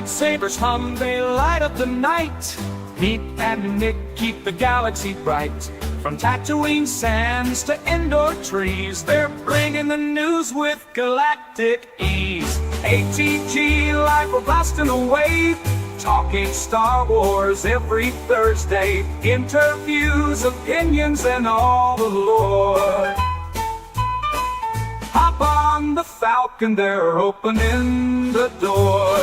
Lightsabers hum, they light up the night. Pete and Nick keep the galaxy bright. From Tatooine sands to indoor trees, they're bringing the news with galactic ease. ATGLive, we're blasting away, talking Star Wars every Thursday. Interviews, opinions, and all the lore. Hop on the Falcon, they're opening the door.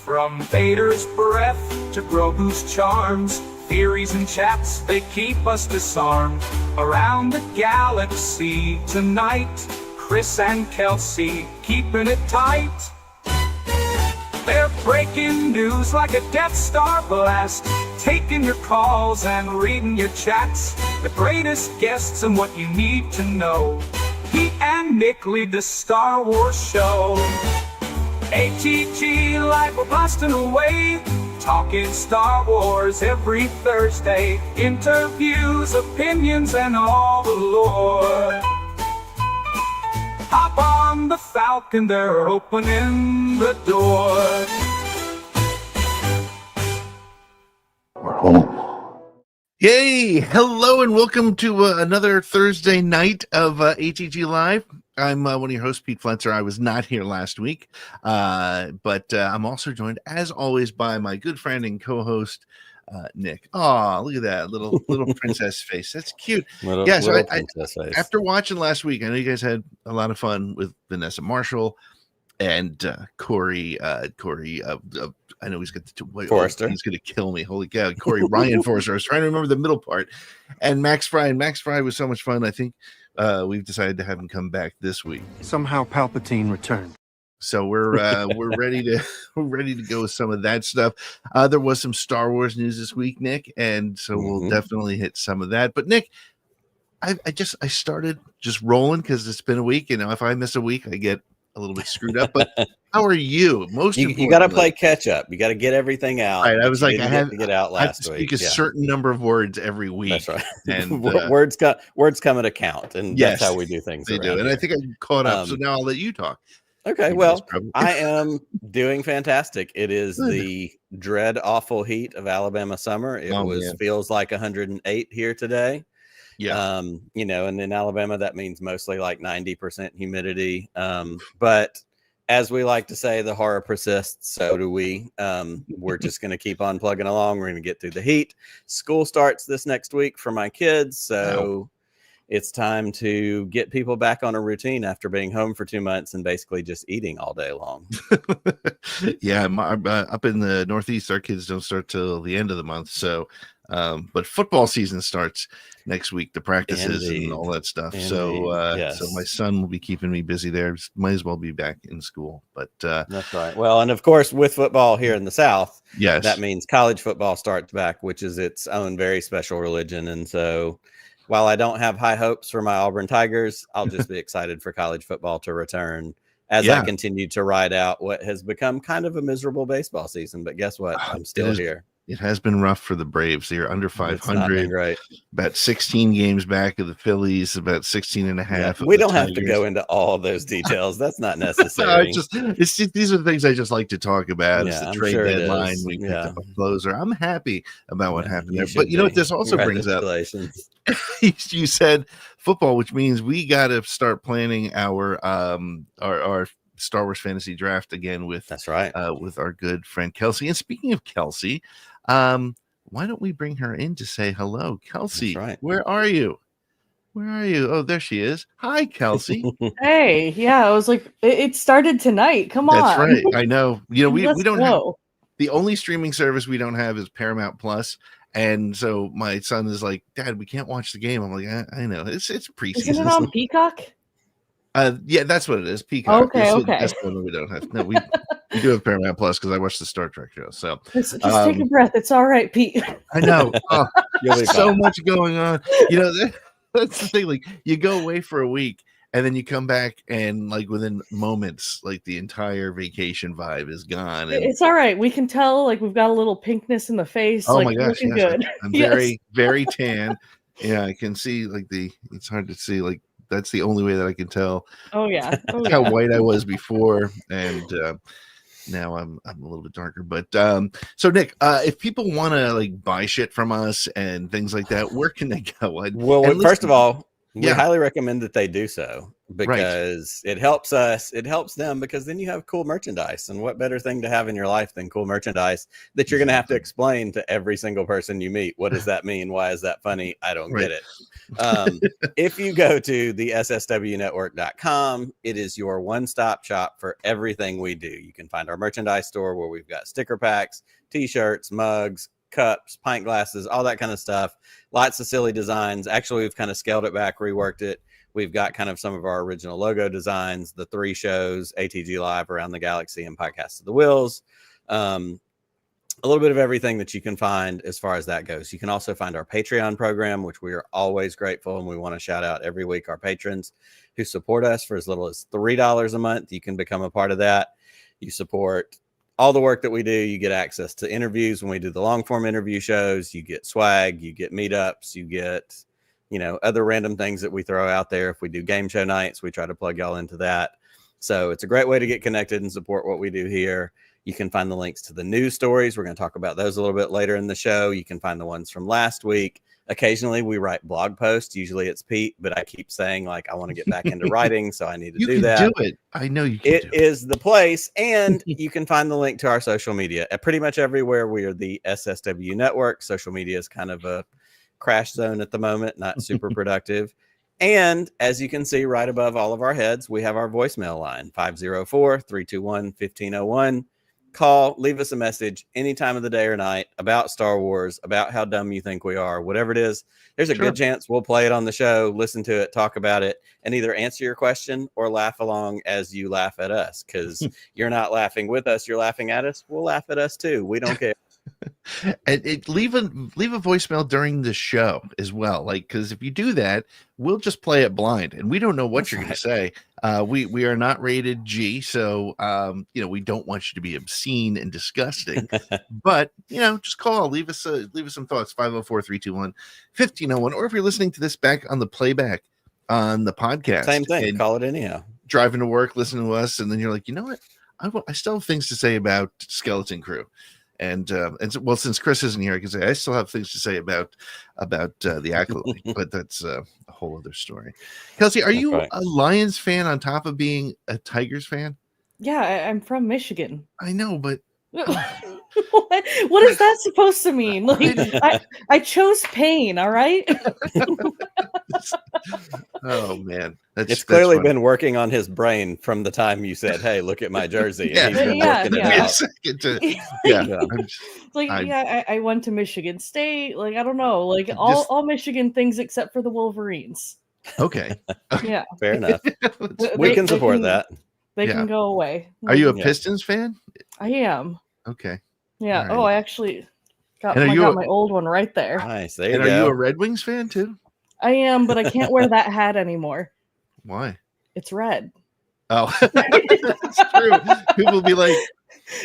From Vader's breath to Grogu's charms, theories and chats, they keep us disarmed. Around the galaxy tonight, Chris and Kelsey keeping it tight. They're breaking news like a Death Star blast, taking your calls and reading your chats. The greatest guests and what you need to know. Pete and Nick lead the Star Wars show. ATGLive, we're blasting away, talking Star Wars every Thursday. Interviews, opinions, and all the lore. Hop on the Falcon, they're opening the door. We're home. Yay! Hello and welcome to another Thursday night of ATGLive. I'm one of your hosts, Pete Fletzer. I was not here last week, but I'm also joined, as always, by my good friend and co-host, Nick. Oh, look at that little princess face. That's cute. So after watching last week, I know you guys had a lot of fun with Vanessa Marshall and Corey. I know he's got the Forrester. He's going to kill me. Holy cow, Corey Ryan Forrester. I was trying to remember the middle part. And Max Frey. And Max Frey was so much fun. I think we've decided to have him come back this week. Somehow Palpatine returned. So we're ready to go with some of that stuff. There was some Star Wars news this week, Nick, and so we'll definitely hit some of that. But Nick, I started just rolling because it's been a week. You know, if I miss a week, I get a little bit screwed up. But how are you? You got to play catch up. You got to get everything out. Right, I was like, I had to get out last week. Speak a certain number of words every week. That's right. And words come at account, and that's how we do things. They do, and I think I caught up. So now I'll let you talk. Okay, well, I am doing fantastic. It is the dread, awful heat of Alabama summer. It feels like 108 here today. Yeah. You know, and in Alabama, that means mostly like 90% humidity. But as we like to say, the horror persists. So do we. We're just going to keep on plugging along. We're going to get through the heat. School starts this next week for my kids. So it's time to get people back on a routine after being home for 2 months and basically just eating all day long. Yeah. Up in the Northeast, our kids don't start till the end of the month. So, but football season starts next week, the practices and all that stuff. Indeed. So my son will be keeping me busy there. Might as well be back in school. But that's right. Well, and of course, with football here in the South, that means college football starts back, which is its own very special religion. And so while I don't have high hopes for my Auburn Tigers, I'll just be excited for college football to return as I continue to ride out what has become kind of a miserable baseball season. But guess what? I'm still here. It has been rough for the Braves. They're under 500, right? About 16 games back of the Phillies, about 16 and a half. We don't have to go into all those details. That's not necessary. These are the things I just like to talk about. It's the I'm trade sure deadline. We picked up a closer. I'm happy about what happened there. But you know what this also brings up? You said football, which means we got to start planning our Star Wars fantasy draft again with with our good friend Kelsey. And speaking of Kelsey, why don't we bring her in to say hello? Kelsey, where are you? Oh, there she is. Hi, Kelsey. Hey, yeah, I was like, it started tonight. Come on. That's right. I know. You know, we don't have the only streaming service we don't have is Paramount Plus. And so my son is like, Dad, we can't watch the game. I'm like, I know. It's preseason. Isn't it on Peacock? Yeah, that's what it is. Peacock. Okay. That's the one we don't have. No, we do have Paramount Plus because I watched the Star Trek show. So just take a breath. It's all right, Pete. I know. Oh, so much going on. You know, that's the thing. Like, you go away for a week and then you come back and like within moments, like the entire vacation vibe is gone. And it's all right. We can tell. Like, we've got a little pinkness in the face. Oh like, my gosh, yes. Good. I'm very tan. Yeah, I can see like it's hard to see like. That's the only way that I can tell. Oh yeah. How white I was before, and Now I'm a little bit darker, but so Nick, if people want to like buy shit from us and things like that, where can they go? Well, And first listen, of all, we yeah, highly recommend that they do so right. because it helps us, it helps them, because then you have cool merchandise. And what better thing to have in your life than cool merchandise that you're going to have to explain to every single person you meet? What does that mean? Why is that funny? I don't Right. get it. If you go to the sswnetwork.com, it is your one-stop shop for everything we do. You can find our merchandise store where we've got sticker packs, t-shirts, mugs, cups, pint glasses, all that kind of stuff. Lots of silly designs. Actually, we've kind of scaled it back, reworked it. We've got kind of some of our original logo designs, the 3 shows, ATGLive, Around the Galaxy, and Podcast of the Wheels. A little bit of everything that you can find as far as that goes. You can also find our Patreon program, which we are always grateful, and we want to shout out every week our patrons who support us for as little as $3 a month. You can become a part of that. You support all the work that we do. You get access to interviews when we do the long form interview shows. You get swag, you get meetups, you get, other random things that we throw out there. If we do game show nights, we try to plug y'all into that. So it's a great way to get connected and support what we do here. You can find the links to the news stories. We're going to talk about those a little bit later in the show. You can find the ones from last week. Occasionally we write blog posts. Usually it's Pete, but I keep saying I want to get back into writing, so I need to do that. You can do it. I know you can. It is the place, and you can find the link to our social media at pretty much everywhere. We are the SSW Network. Social media is kind of a crash zone at the moment, not super productive. And as you can see right above all of our heads, we have our voicemail line, 504-321-1501. Call, leave us a message any time of the day or night about Star Wars, about how dumb you think we are, whatever it is. There's a good chance we'll play it on the show, listen to it, talk about it, and either answer your question or laugh along as you laugh at us, because you're not laughing with us, you're laughing at us. We'll laugh at us too. We don't care. And leave a voicemail during the show as well, because if you do that, we'll just play it blind, and we don't know what you're going to say. We are not rated G, so we don't want you to be obscene and disgusting. But just call, leave us some thoughts. 504-321-1501, or if you're listening to this back on the playback on the podcast, same thing. Call it anyhow. Driving to work, listening to us, and then you're like, you know what? I still have things to say about Skeleton Crew. And well, since Chris isn't here, I can say I still have things to say about the Acolyte, but that's a whole other story. Kelsey, are you a Lions fan on top of being a Tigers fan? Yeah, I'm from Michigan. I know, but what is that supposed to mean? I chose pain. All right. Oh man, it's clearly been working on his brain from the time you said, "Hey, look at my jersey." And he's been working it out. I went to Michigan State. I don't know, all Michigan things except for the Wolverines. Okay. Yeah. Fair enough. We can support that. They can go away. Are you a Pistons fan? I am. Okay. Yeah. Right. Oh, I actually got my old one right there. Nice. There you go. Are you a Red Wings fan too? I am, but I can't wear that hat anymore. Why? It's red. Oh, that's true. People will be like,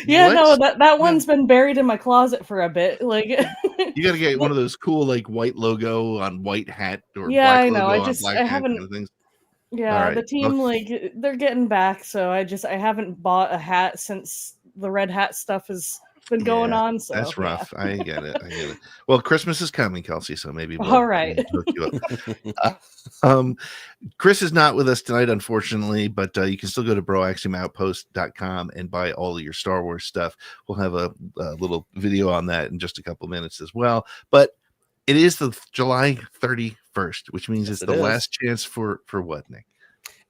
yeah, what? No, that one's been buried in my closet for a bit. You got to get one of those cool white logo on white hat or black logo I on black haven't. Kind of things. Yeah, the team they're getting back, so I haven't bought a hat since the red hat stuff has been going on. So that's rough. I get it. Well, Christmas is coming, Kelsey, so maybe all right. Chris is not with us tonight, unfortunately, but you can still go to broaxiumoutpost.com and buy all of your Star Wars stuff. We'll have a little video on that in just a couple minutes as well. But it is the July 31st, which means it's the last chance for what, Nick?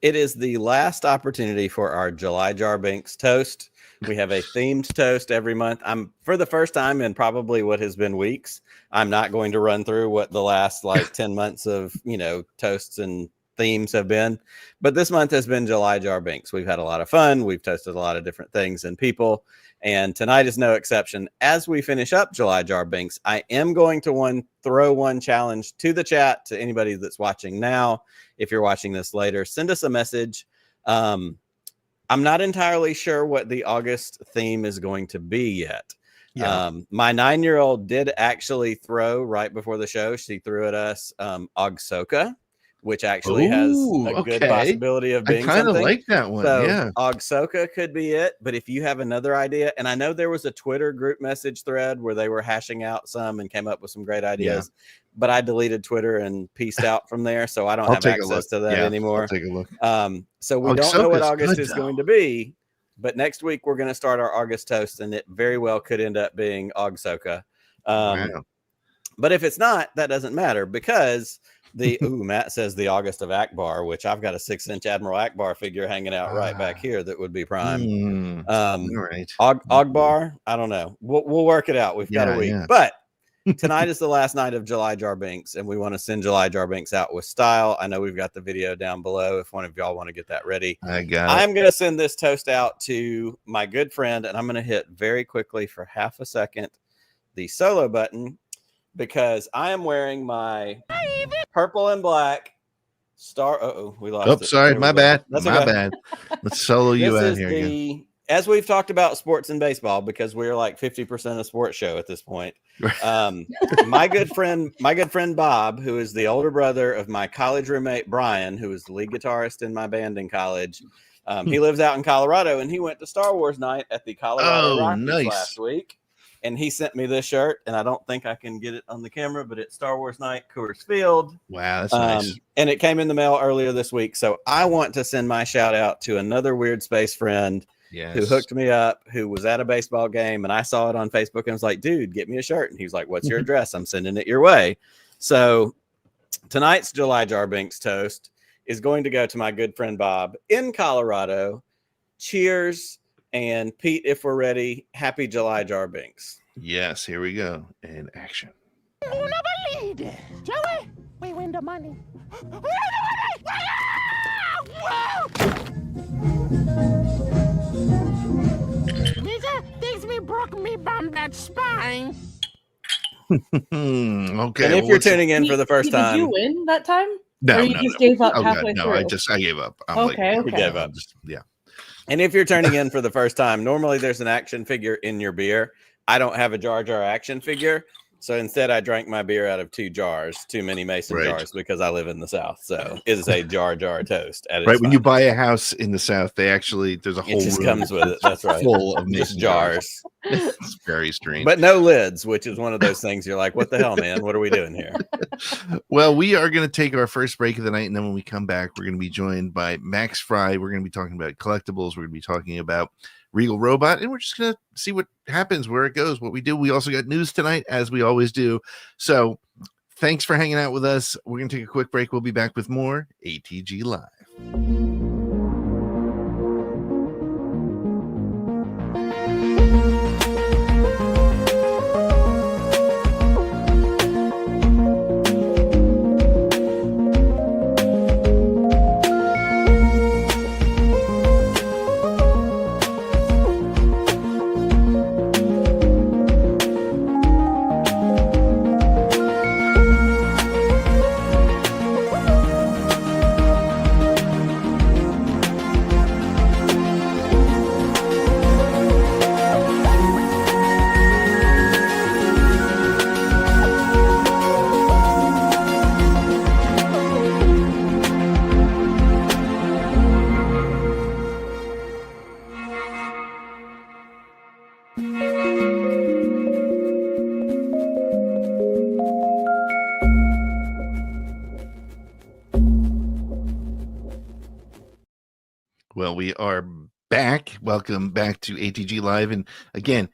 It is the last opportunity for our July Jar Binks toast. We have a themed toast every month. For the first time in probably what has been weeks, I'm not going to run through what the last 10 months of, toasts and themes have been. But this month has been July Jar Binks. We've had a lot of fun. We've toasted a lot of different things and people. And tonight is no exception. As we finish up July Jar Binks, I am going to throw one challenge to the chat, to anybody that's watching now. If you're watching this later, send us a message. I'm not entirely sure what the August theme is going to be yet. Yeah. My 9-year-old did actually throw right before the show. She threw at us Ahsoka, which actually has a good possibility of being I kind of something. like that one. So Yeah. Ogsoka could be it. But if you have another idea, and I know there was a Twitter group message thread where they were hashing out some and came up with some great ideas, but I deleted Twitter and pieced out from there. So I don't have access to that anymore. I'll take a look. So we don't know what August is going to be, but next week we're going to start our August toast, and it very well could end up being Ogsoka. Wow. But if it's not, that doesn't matter, because Matt says the August of Akbar, which I've got a 6-inch Admiral Akbar figure hanging out right back here that would be prime. All right. Ogbar, I don't know. We'll work it out. We've got a week. But tonight is the last night of July Jar Binks, and we want to send July Jar Binks out with style. I know we've got the video down below if one of y'all want to get that ready. I'm going to send this toast out to my good friend, and I'm going to hit very quickly for half a second the solo button, because I am wearing my purple and black star. We lost it. Sorry, my bad. That's my okay. bad. Let's solo you out here again. As we've talked about sports and baseball, because we're like 50% a sports show at this point. My good friend Bob, who is the older brother of my college roommate Brian, who was the lead guitarist in my band in college. He lives out in Colorado, and he went to Star Wars night at the Colorado Rockies last week. And he sent me this shirt, and I don't think I can get it on the camera, but it's Star Wars Night, Coors Field. Wow, that's nice. And it came in the mail earlier this week. So I want to send my shout out to another weird space friend who hooked me up, who was at a baseball game, and I saw it on Facebook and was like, dude, get me a shirt. And he was like, what's your address? I'm sending it your way. So tonight's July Jar Binks toast is going to go to my good friend Bob in Colorado. Cheers. And Pete, if we're ready, happy July Jar Binks. Yes, here we go. And action. Joey, we win the money. Nigga thinks me broke me bum that spine. Okay. And if you're tuning in for the first time, did you win that time? No, or you just gave up halfway through? I gave up. Okay. We gave up. Yeah. And if you're turning in for the first time, normally there's an action figure in your beer. I don't have a Jar Jar action figure. So instead, I drank my beer out of 2 jars, too many Mason jars, because I live in the South. So it is a Jar Jar toast. When you buy a house in the South, they actually, there's a whole room comes with it. That's right. Full of Mason jars. It's very strange. But no lids, which is one of those things you're like, what the hell, man? What are we doing here? Well, we are going to take our first break of the night. And then when we come back, we're going to be joined by Max Frey. We're going to be talking about collectibles. We're going to be talking about Regal Robot, and we're just going to see what happens, where it goes, what we do. We also got news tonight, as we always do. So thanks for hanging out with us. We're going to take a quick break. We'll be back with more ATG Live. Well, we are back. Welcome back to ATG Live. And again,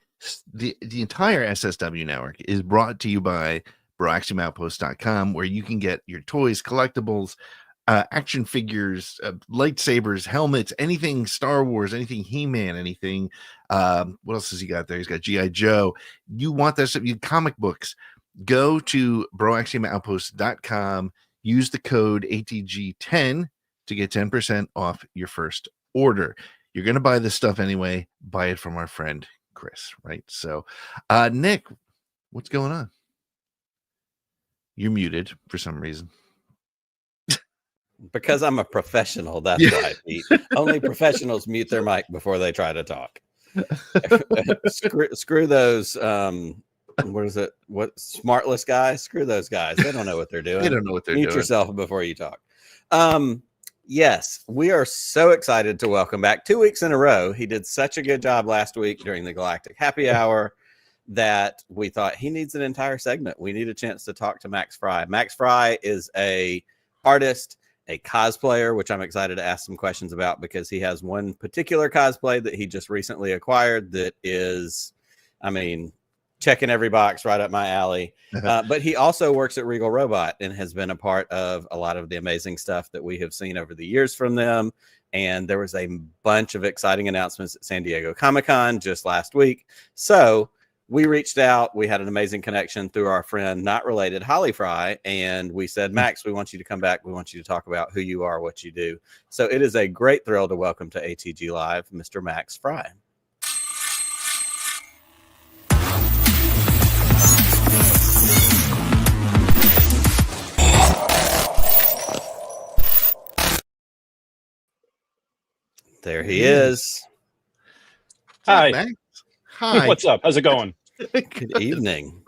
the entire SSW network is brought to you by BroAxiumOutpost.com, where you can get your toys, collectibles, action figures, lightsabers, helmets, anything Star Wars, anything He-Man, anything. What else has he got there? He's got G.I. Joe. You want that stuff? You comic books. Go to BroAxiumOutpost.com. Use the code ATG10 to get 10% off your first order. You're going to buy this stuff anyway. Buy it from our friend Chris, right? So, Nick, what's going on? You're muted for some reason. Because I'm a professional, that's why, Pete. Only professionals mute their mic before they try to talk. Screw those, what is it? What smartless guys? Screw those guys. They don't know what they're doing. They don't know what they're doing. Mute yourself before you talk. Yes, we are so excited to welcome back 2 weeks in a row. He did such a good job last week during the Galactic Happy Hour that we thought he needs an entire segment. We need a chance to talk to Max Frey. Max Frey is a artist, a cosplayer, which I'm excited to ask some questions about because he has one particular cosplay that he just recently acquired that is, I mean, checking every box right up my alley. But he also works at Regal Robot and has been a part of a lot of the amazing stuff that we have seen over the years from them. And there was a bunch of exciting announcements at San Diego Comic-Con just last week. So we reached out. We had an amazing connection through our friend, not related, Holly Frey. And we said, Max, we want you to come back. We want you to talk about who you are, what you do. So it is a great thrill to welcome to ATGLive, Mr. Max Frey. There he is. Hi. Max? Hi. What's up? How's it going? Good evening.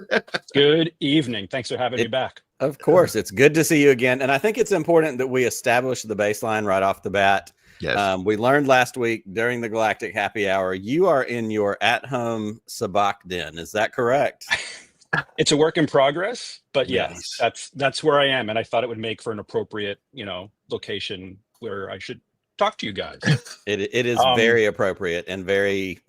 Good evening. Thanks for having me back. Of course. It's good to see you again. And I think it's important that we establish the baseline right off the bat. Yes. We learned last week during the Galactic Happy Hour, you are in your at-home sabacc den. Is that correct? It's a work in progress, but Yes. yes, that's where I am. And I thought it would make for an appropriate, location where I should talk to you guys. It is very appropriate and very,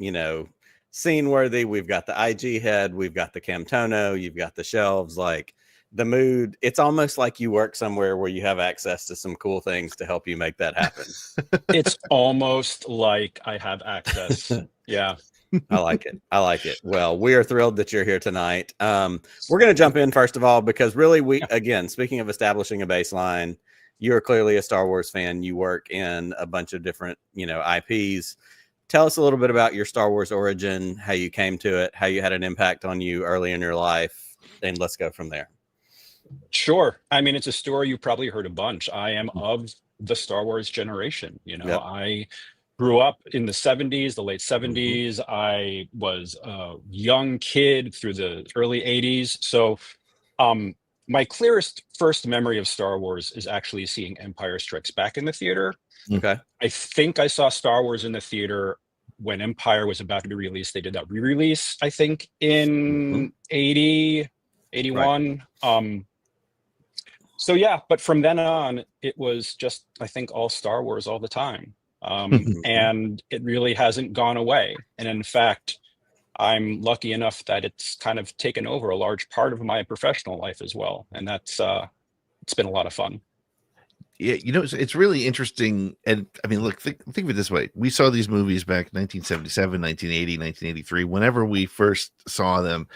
scene worthy. We've got the IG head, we've got the Camtono, you've got the shelves, like the mood. It's almost like you work somewhere where you have access to some cool things to help you make that happen. It's almost like I have access. Yeah. I like it. I like it. Well, we are thrilled that you're here tonight. We're going to jump in first of all, because really again, speaking of establishing a baseline, you're clearly a Star Wars fan. You work in a bunch of different, IPs. Tell us a little bit about your Star Wars origin, how you came to it, how you had an impact on you early in your life, and let's go from there. Sure. I mean, it's a story you probably heard a bunch. I am of the Star Wars generation. Yep. I grew up in the 70s, the late 70s. I was a young kid through the early 80s. So my clearest first memory of Star Wars is actually seeing Empire Strikes Back in the theater. Okay. I think I saw Star Wars in the theater when Empire was about to be released. They did that re-release, I think, in 80, 81. Right. So yeah, but from then on, it was just, I think, all Star Wars all the time. And it really hasn't gone away. And in fact, I'm lucky enough that it's kind of taken over a large part of my professional life as well. And that's, it's been a lot of fun. Yeah, it's really interesting. And I mean, look, think of it this way. We saw these movies back in 1977, 1980, 1983, whenever we first saw them.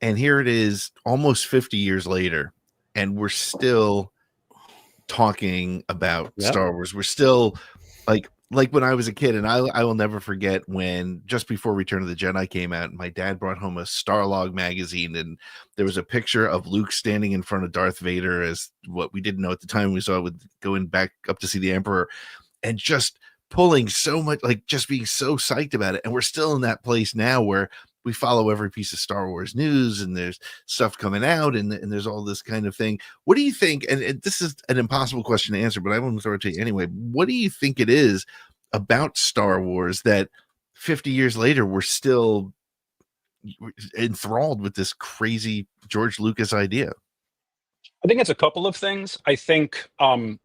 And here it is almost 50 years later, and we're still talking about Star Wars. We're still like when I was a kid, and I will never forget when just before Return of the Jedi came out, my dad brought home a Starlog magazine, and there was a picture of Luke standing in front of Darth Vader as what we didn't know at the time. We saw it with going back up to see the Emperor, and just pulling so much, like just being so psyched about it. And we're still in that place now where we follow every piece of Star Wars news, and there's stuff coming out, and there's all this kind of thing. What do you think? And this is an impossible question to answer, but I want to throw it to you anyway. What do you think it is about Star Wars that 50 years later we're still enthralled with this crazy George Lucas idea? I think it's a couple of things. I think on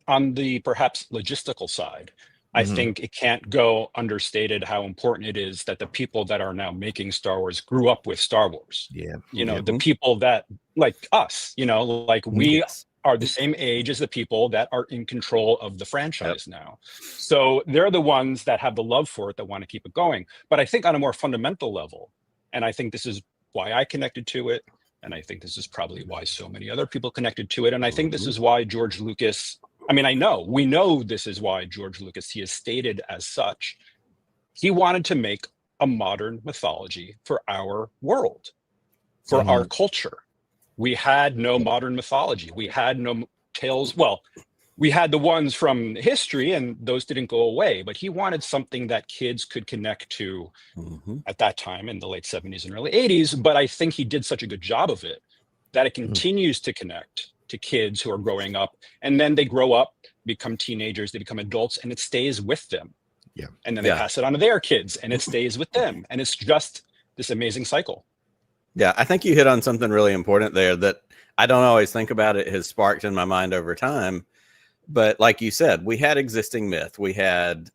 the perhaps logistical side, I think it can't go understated how important it is that the people that are now making Star Wars grew up with Star Wars. Yeah. The people that, like us, like we are the same age as the people that are in control of the franchise now. So they're the ones that have the love for it, that want to keep it going. But I think on a more fundamental level, and I think this is why I connected to it, and I think this is probably why so many other people connected to it, and I think this is why George Lucas, we know this is why George Lucas, he has stated as such, he wanted to make a modern mythology for our world, for our culture. We had no modern mythology. We had no tales. Well, we had the ones from history, and those didn't go away, but he wanted something that kids could connect to at that time in the late 70s and early 80s. But I think he did such a good job of it that it continues to connect to kids who are growing up, and then they grow up, become teenagers, they become adults, and it stays with them. Yeah. And then they pass it on to their kids, and it stays with them. And it's just this amazing cycle. Yeah, I think you hit on something really important there that I don't always think about. It has sparked in my mind over time. But like you said, we had existing myth. We had,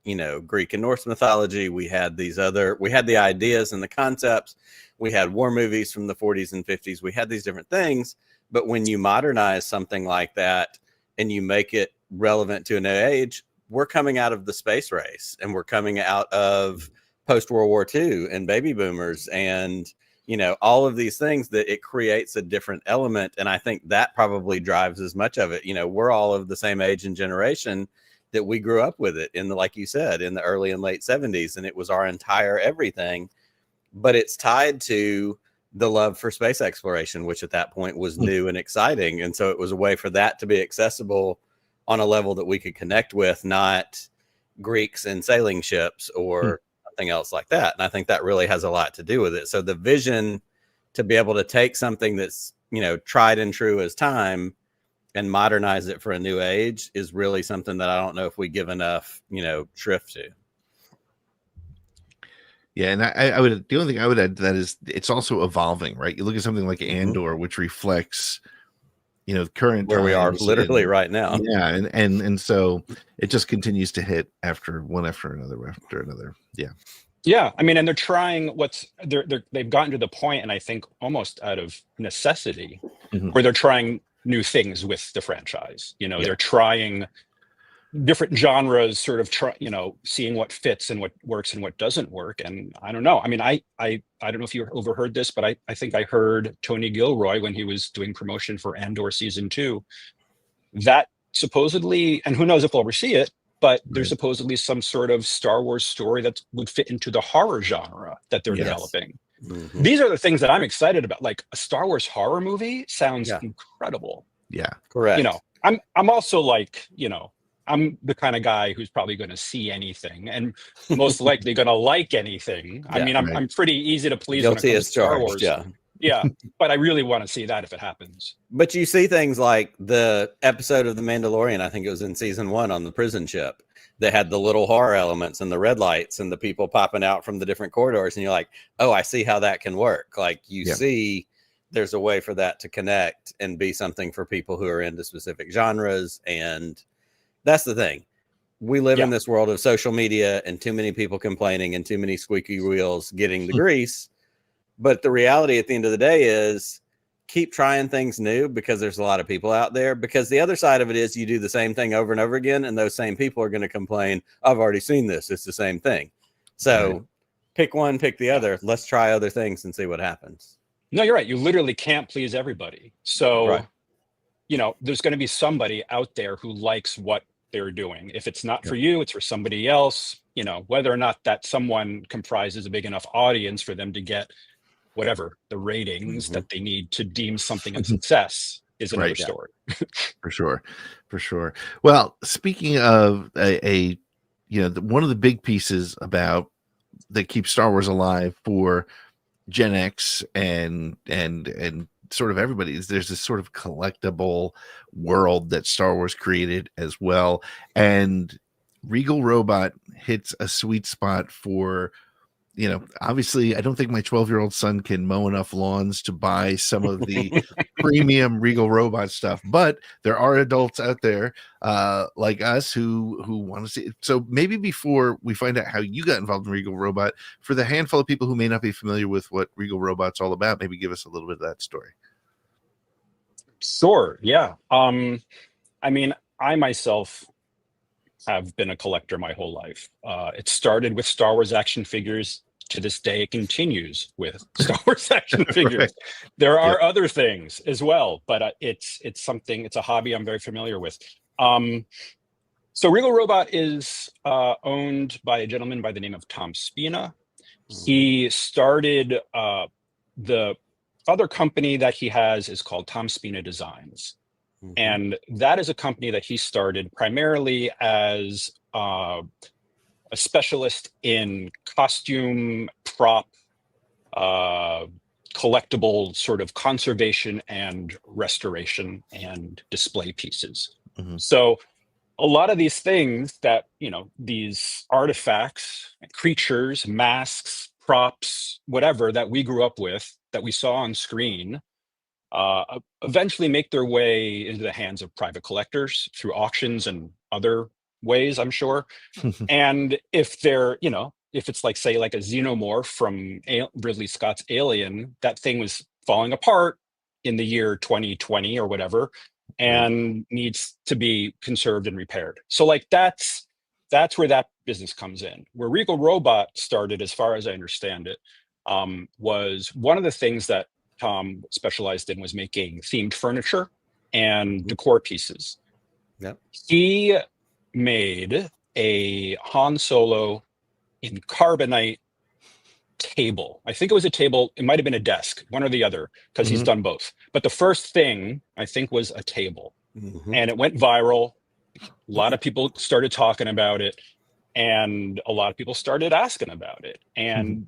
Greek and Norse mythology. We had the ideas and the concepts. We had war movies from the 40s and 50s. We had these different things. But when you modernize something like that and you make it relevant to a new age, we're coming out of the space race, and we're coming out of post-World War II and baby boomers and, all of these things, that it creates a different element. And I think that probably drives as much of it. We're all of the same age and generation that we grew up with it like you said, in the early and late 70s. And it was our entire everything, but it's tied to the love for space exploration, which at that point was new and exciting. And so it was a way for that to be accessible on a level that we could connect with, not Greeks and sailing ships or something else like that. And I think that really has a lot to do with it. So the vision to be able to take something that's, tried and true as time and modernize it for a new age is really something that I don't know if we give enough, shrift to. Yeah, and the only thing I would add to that is it's also evolving, right? You look at something like Andor, which reflects, current where we are literally right now. Yeah, and so it just continues to hit after another. Yeah. Yeah, I mean, and they're trying they've gotten to the point, and I think almost out of necessity, where they're trying new things with the franchise. They're trying different genres, sort of seeing what fits and what works and what doesn't work. And I don't know. I mean, I don't know if you overheard this, but I think I heard Tony Gilroy when he was doing promotion for Andor season 2, that supposedly, and who knows if we'll ever see it, but there's supposedly some sort of Star Wars story that would fit into the horror genre that they're developing. These are the things that I'm excited about. Like a Star Wars horror movie sounds incredible. Yeah, correct. I'm also like, I'm the kind of guy who's probably going to see anything and most likely going to like anything. I mean, I'm pretty easy to please Guilty when it comes as to Star charged, Wars. Yeah, but I really want to see that if it happens. But you see things like the episode of The Mandalorian, I think it was in season 1 on the prison ship, that had the little horror elements and the red lights and the people popping out from the different corridors. And you're like, oh, I see how that can work. Like you see there's a way for that to connect and be something for people who are into specific genres. And that's the thing. We live in this world of social media and too many people complaining and too many squeaky wheels getting the grease. But the reality at the end of the day is keep trying things new, because there's a lot of people out there. Because the other side of it is you do the same thing over and over again, and those same people are going to complain, I've already seen this. It's the same thing. So pick one, pick the other. Let's try other things and see what happens. No, you're right. You literally can't please everybody. So, there's going to be somebody out there who likes what they're doing. If it's not for you, it's for somebody else. Whether or not that someone comprises a big enough audience for them to get whatever the ratings that they need to deem something a success is another story. For sure. Well, speaking of one of the big pieces about that keeps Star Wars alive for Gen X and sort of everybody is there's this sort of collectible world that Star Wars created as well. And Regal Robot hits a sweet spot for, obviously I don't think my 12-year-old son can mow enough lawns to buy some of the premium Regal Robot stuff, but there are adults out there like us who want to see it. So maybe before we find out how you got involved in Regal Robot, for the handful of people who may not be familiar with what Regal Robot's all about, maybe give us a little bit of that story. Sure. Yeah. I mean, I myself have been a collector my whole life. It started with Star Wars action figures. To this day, it continues with Star Wars action figures. There are other things as well, but it's a hobby I'm very familiar with. So Regal Robot is owned by a gentleman by the name of Tom Spina. He started the other company that he has is called Tom Spina Designs. And that is a company that he started primarily as a specialist in costume, prop, collectible sort of conservation and restoration and display pieces. Mhm. So a lot of these things that, these artifacts, creatures, masks, props, whatever that we grew up with, that we saw on screen, eventually make their way into the hands of private collectors through auctions and other ways, I'm sure. And if they're, if it's like, say, like a xenomorph from Ridley Scott's Alien, that thing was falling apart in the year 2020 or whatever, and needs to be conserved and repaired. So like that's where that business comes in. Where Regal Robot started, as far as I understand it, was one of the things that Tom specialized in was making themed furniture and decor pieces. Yep. He made a Han Solo in carbonite table. I think it was a table. It might have been a desk, one or the other, because he's done both. But the first thing I think was a table, and it went viral. A lot of people started talking about it, and a lot of people started asking about it. And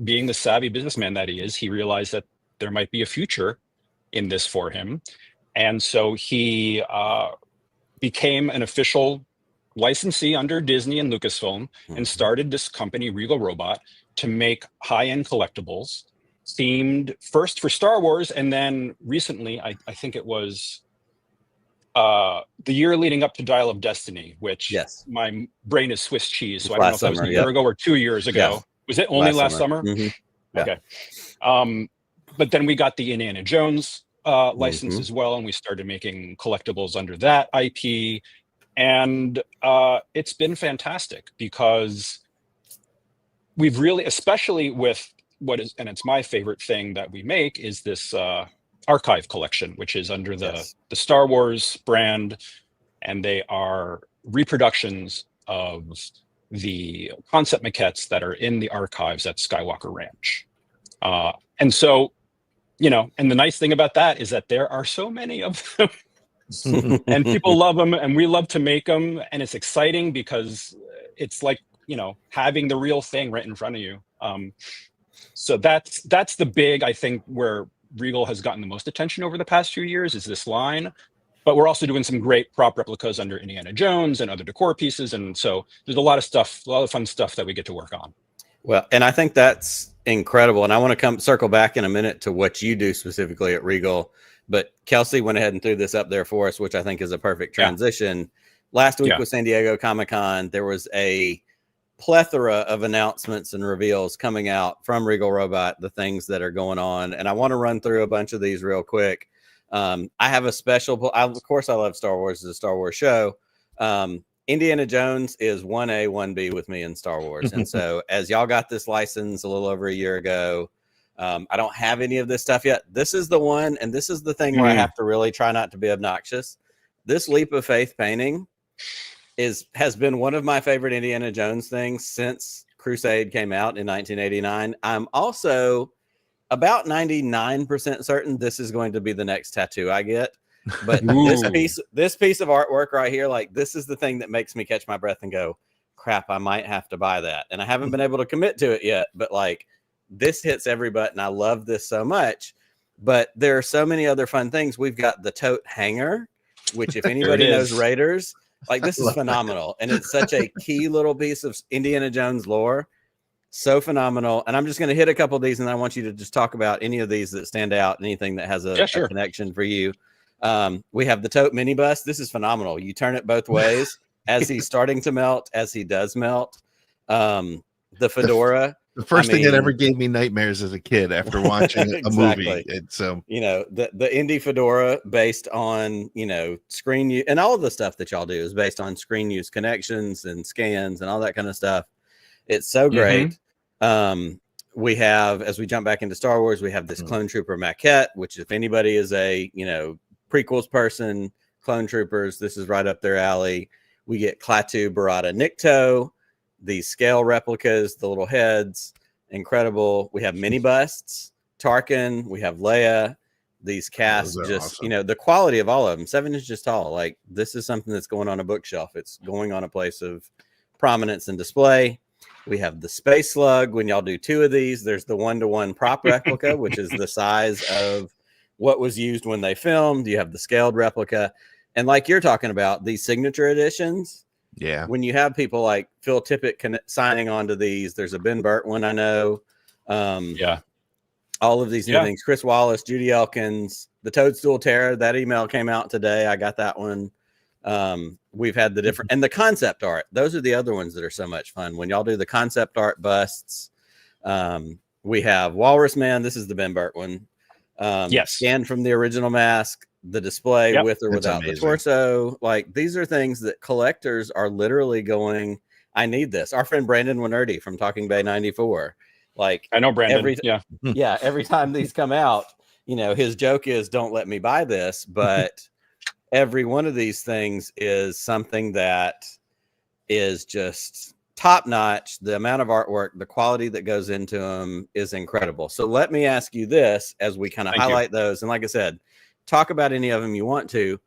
being the savvy businessman that he is, he realized that there might be a future in this for him. And so he became an official licensee under Disney and Lucasfilm and started this company, Regal Robot, to make high-end collectibles themed first for Star Wars. And then recently, I think it was the year leading up to Dial of Destiny, which my brain is Swiss cheese. So I don't know if that was a year ago or 2 years ago. Yeah. Was it only last summer? Yeah. Okay. But then we got the Indiana Jones license as well, and we started making collectibles under that IP. And it's been fantastic because we've really, especially with what is, and it's my favorite thing that we make, is this archive collection, which is under the Star Wars brand, and they are reproductions of the concept maquettes that are in the archives at Skywalker Ranch. And so, and the nice thing about that is that there are so many of them. And people love them, and we love to make them, and it's exciting because it's like, having the real thing right in front of you. So that's the big, I think, where Regal has gotten the most attention over the past few years, is this line. But we're also doing some great prop replicas under Indiana Jones and other decor pieces, and so there's a lot of fun stuff that we get to work on. Well, and I think that's incredible, and I want to circle back in a minute to what you do specifically at Regal. But Kelsey went ahead and threw this up there for us, which I think is a perfect transition. Yeah. Last week with San Diego Comic-Con, there was a plethora of announcements and reveals coming out from Regal Robot, the things that are going on. And I want to run through a bunch of these real quick. I have a special, of course, I love Star Wars. It's a Star Wars show. Indiana Jones is 1A, 1B with me in Star Wars. And so as y'all got this license a little over a year ago, I don't have any of this stuff yet. This is the one, and this is the thing where I have to really try not to be obnoxious. This Leap of Faith painting has been one of my favorite Indiana Jones things since Crusade came out in 1989. I'm also about 99% certain this is going to be the next tattoo I get. But this piece of artwork right here, like, this is the thing that makes me catch my breath and go, crap, I might have to buy that. And I haven't been able to commit to it yet, but like, this hits every button. I love this so much. But there are so many other fun things. We've got the tote hanger, which if anybody knows Raiders, like, this is phenomenal. And it's such a key little piece of Indiana Jones lore. So phenomenal. And I'm just going to hit a couple of these, and I want you to just talk about any of these that stand out, anything that has a connection for you. We have the tote minibus. This is phenomenal. You turn it both ways as he's starting to melt, as he does melt. The fedora. The first thing that ever gave me nightmares as a kid after watching a movie. It's the Indy fedora, based on, screen use, and all of the stuff that y'all do is based on screen use connections and scans and all that kind of stuff. It's so great. We have, as we jump back into Star Wars, we have this Clone Trooper maquette, which, if anybody is a, prequels person, Clone Troopers, this is right up their alley. We get Klaatu Barada Nikto, these scale replicas, the little heads, incredible. We have mini busts, Tarkin, we have Leia, these casts, just awesome. The quality of all of them, 7 inches tall. Like, this is something that's going on a bookshelf. It's going on a place of prominence and display. We have the Space Slug. When y'all do 2 of these, there's the 1-to-1 prop replica, which is the size of what was used when they filmed. You have the scaled replica. And like you're talking about, these signature editions. Yeah. When you have people like Phil Tippett signing on to these, there's a Ben Burt one, I know. Yeah. All of these new things. Chris Wallace, Judy Elkins, the Toadstool Terror. That email came out today. I got that one. We've had the different, and the concept art. Those are the other ones that are so much fun. When y'all do the concept art busts, we have Walrus Man. This is the Ben Burt one. Yes. Scanned from the original mask, the display with or without the torso. Like, these are things that collectors are literally going, I need this. Our friend Brandon Winerdy from Talking Bay 94. Like, I know Brandon. Every time these come out, you know, his joke is, don't let me buy this. But every one of these things is something that is just top notch. The amount of artwork, the quality that goes into them is incredible. So let me ask you this as we kind of highlight those. And like I said, talk about any of them you want to.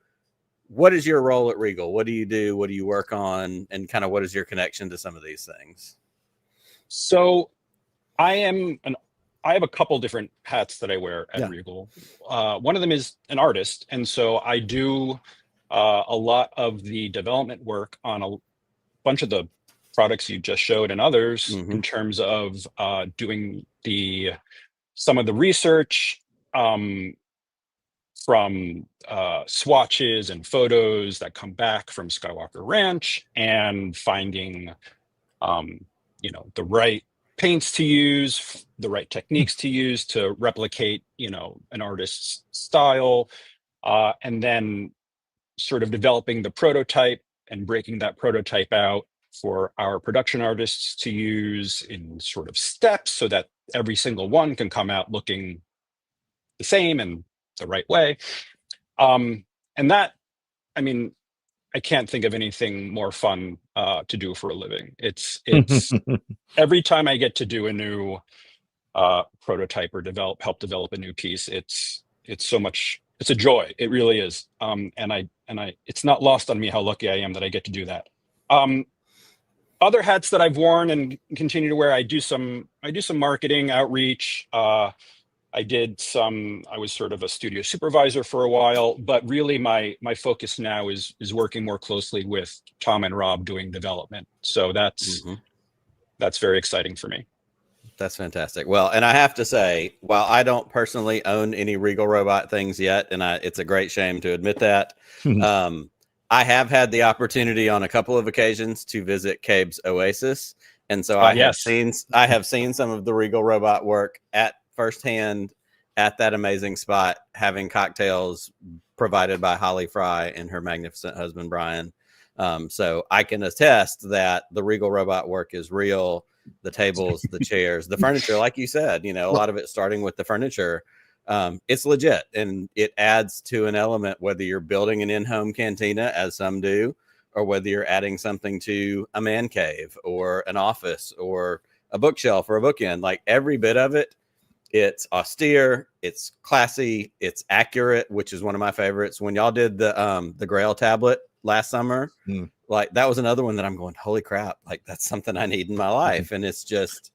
What is your role at Regal? What do you do? What do you work on? And kind of what is your connection to some of these things? So I have a couple different hats that I wear at Regal. One of them is an artist. And so I do a lot of the development work on a bunch of the products you just showed and others in terms of doing some of the research from swatches and photos that come back from Skywalker Ranch, and finding the right paints to use, the right techniques to use to replicate an artist's style, and then sort of developing the prototype and breaking that prototype out for our production artists to use in sort of steps so that every single one can come out looking the same and the right way. And that, I mean, I can't think of anything more fun to do for a living. It's every time I get to do a new prototype or help develop a new piece, it's so much, it's a joy. It really is. And it's not lost on me how lucky I am that I get to do that. Other hats that I've worn and continue to wear, I do some marketing outreach. I was sort of a studio supervisor for a while, but really my focus now is working more closely with Tom and Robb doing development. So that's very exciting for me. That's fantastic. Well, and I have to say, while I don't personally own any Regal Robot things yet, and it's a great shame to admit that, I have had the opportunity on a couple of occasions to visit Cabe's Oasis. And so I have seen some of the Regal Robot work at firsthand at that amazing spot, having cocktails provided by Holly Fry and her magnificent husband, Brian. So I can attest that the Regal Robot work is real. The tables, the chairs, the furniture, like you said, a lot of it starting with the furniture. It's legit, and it adds to an element, whether you're building an in-home cantina, as some do, or whether you're adding something to a man cave or an office or a bookshelf or a bookend. Like, every bit of it, it's austere, it's classy, it's accurate, which is one of my favorites. When y'all did the Grail tablet last summer, like, that was another one that I'm going, holy crap, like, that's something I need in my life. And it's just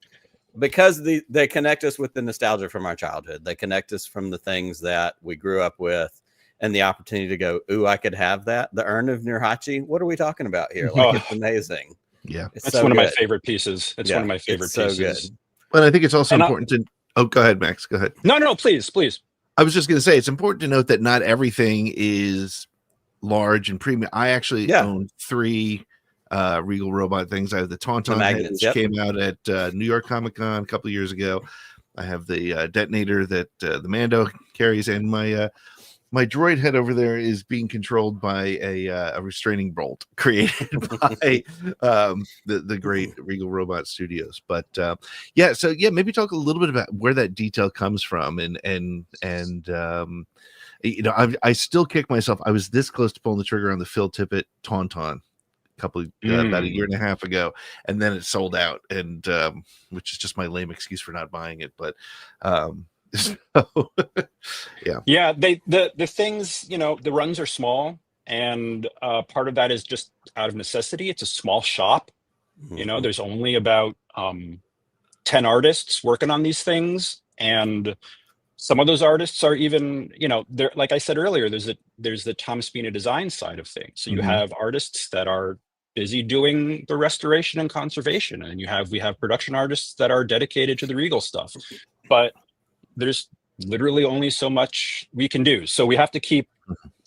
because they connect us with the nostalgia from our childhood. They connect us from the things that we grew up with, and the opportunity to go, ooh, I could have that. The Urn of Nurhachi. What are we talking about here? Like, it's amazing. Yeah. It's one of my favorite pieces. It's one of my favorite pieces. So good. But I think it's also important to, go ahead, Max, go ahead. No, please. I was just going to say, it's important to note that not everything is large and premium. I actually own 3 Regal Robot things. I have the Tauntaun head, which came out at New York Comic Con a couple of years ago. I have the detonator that the Mando carries, and my droid head over there is being controlled by a restraining bolt created by the great Regal Robot Studios. But maybe talk a little bit about where that detail comes from, and I still kick myself. I was this close to pulling the trigger on the Phil Tippett Tauntaun about a year and a half ago, and then it sold out, and which is just my lame excuse for not buying it. But the things, the runs are small, and part of that is just out of necessity. It's a small shop. There's only about 10 artists working on these things, and some of those artists are even, they're, like I said earlier, there's the Tom Spina design side of things. So you have artists that are busy doing the restoration and conservation, and we have production artists that are dedicated to the Regal stuff. But there's literally only so much we can do. So we have to keep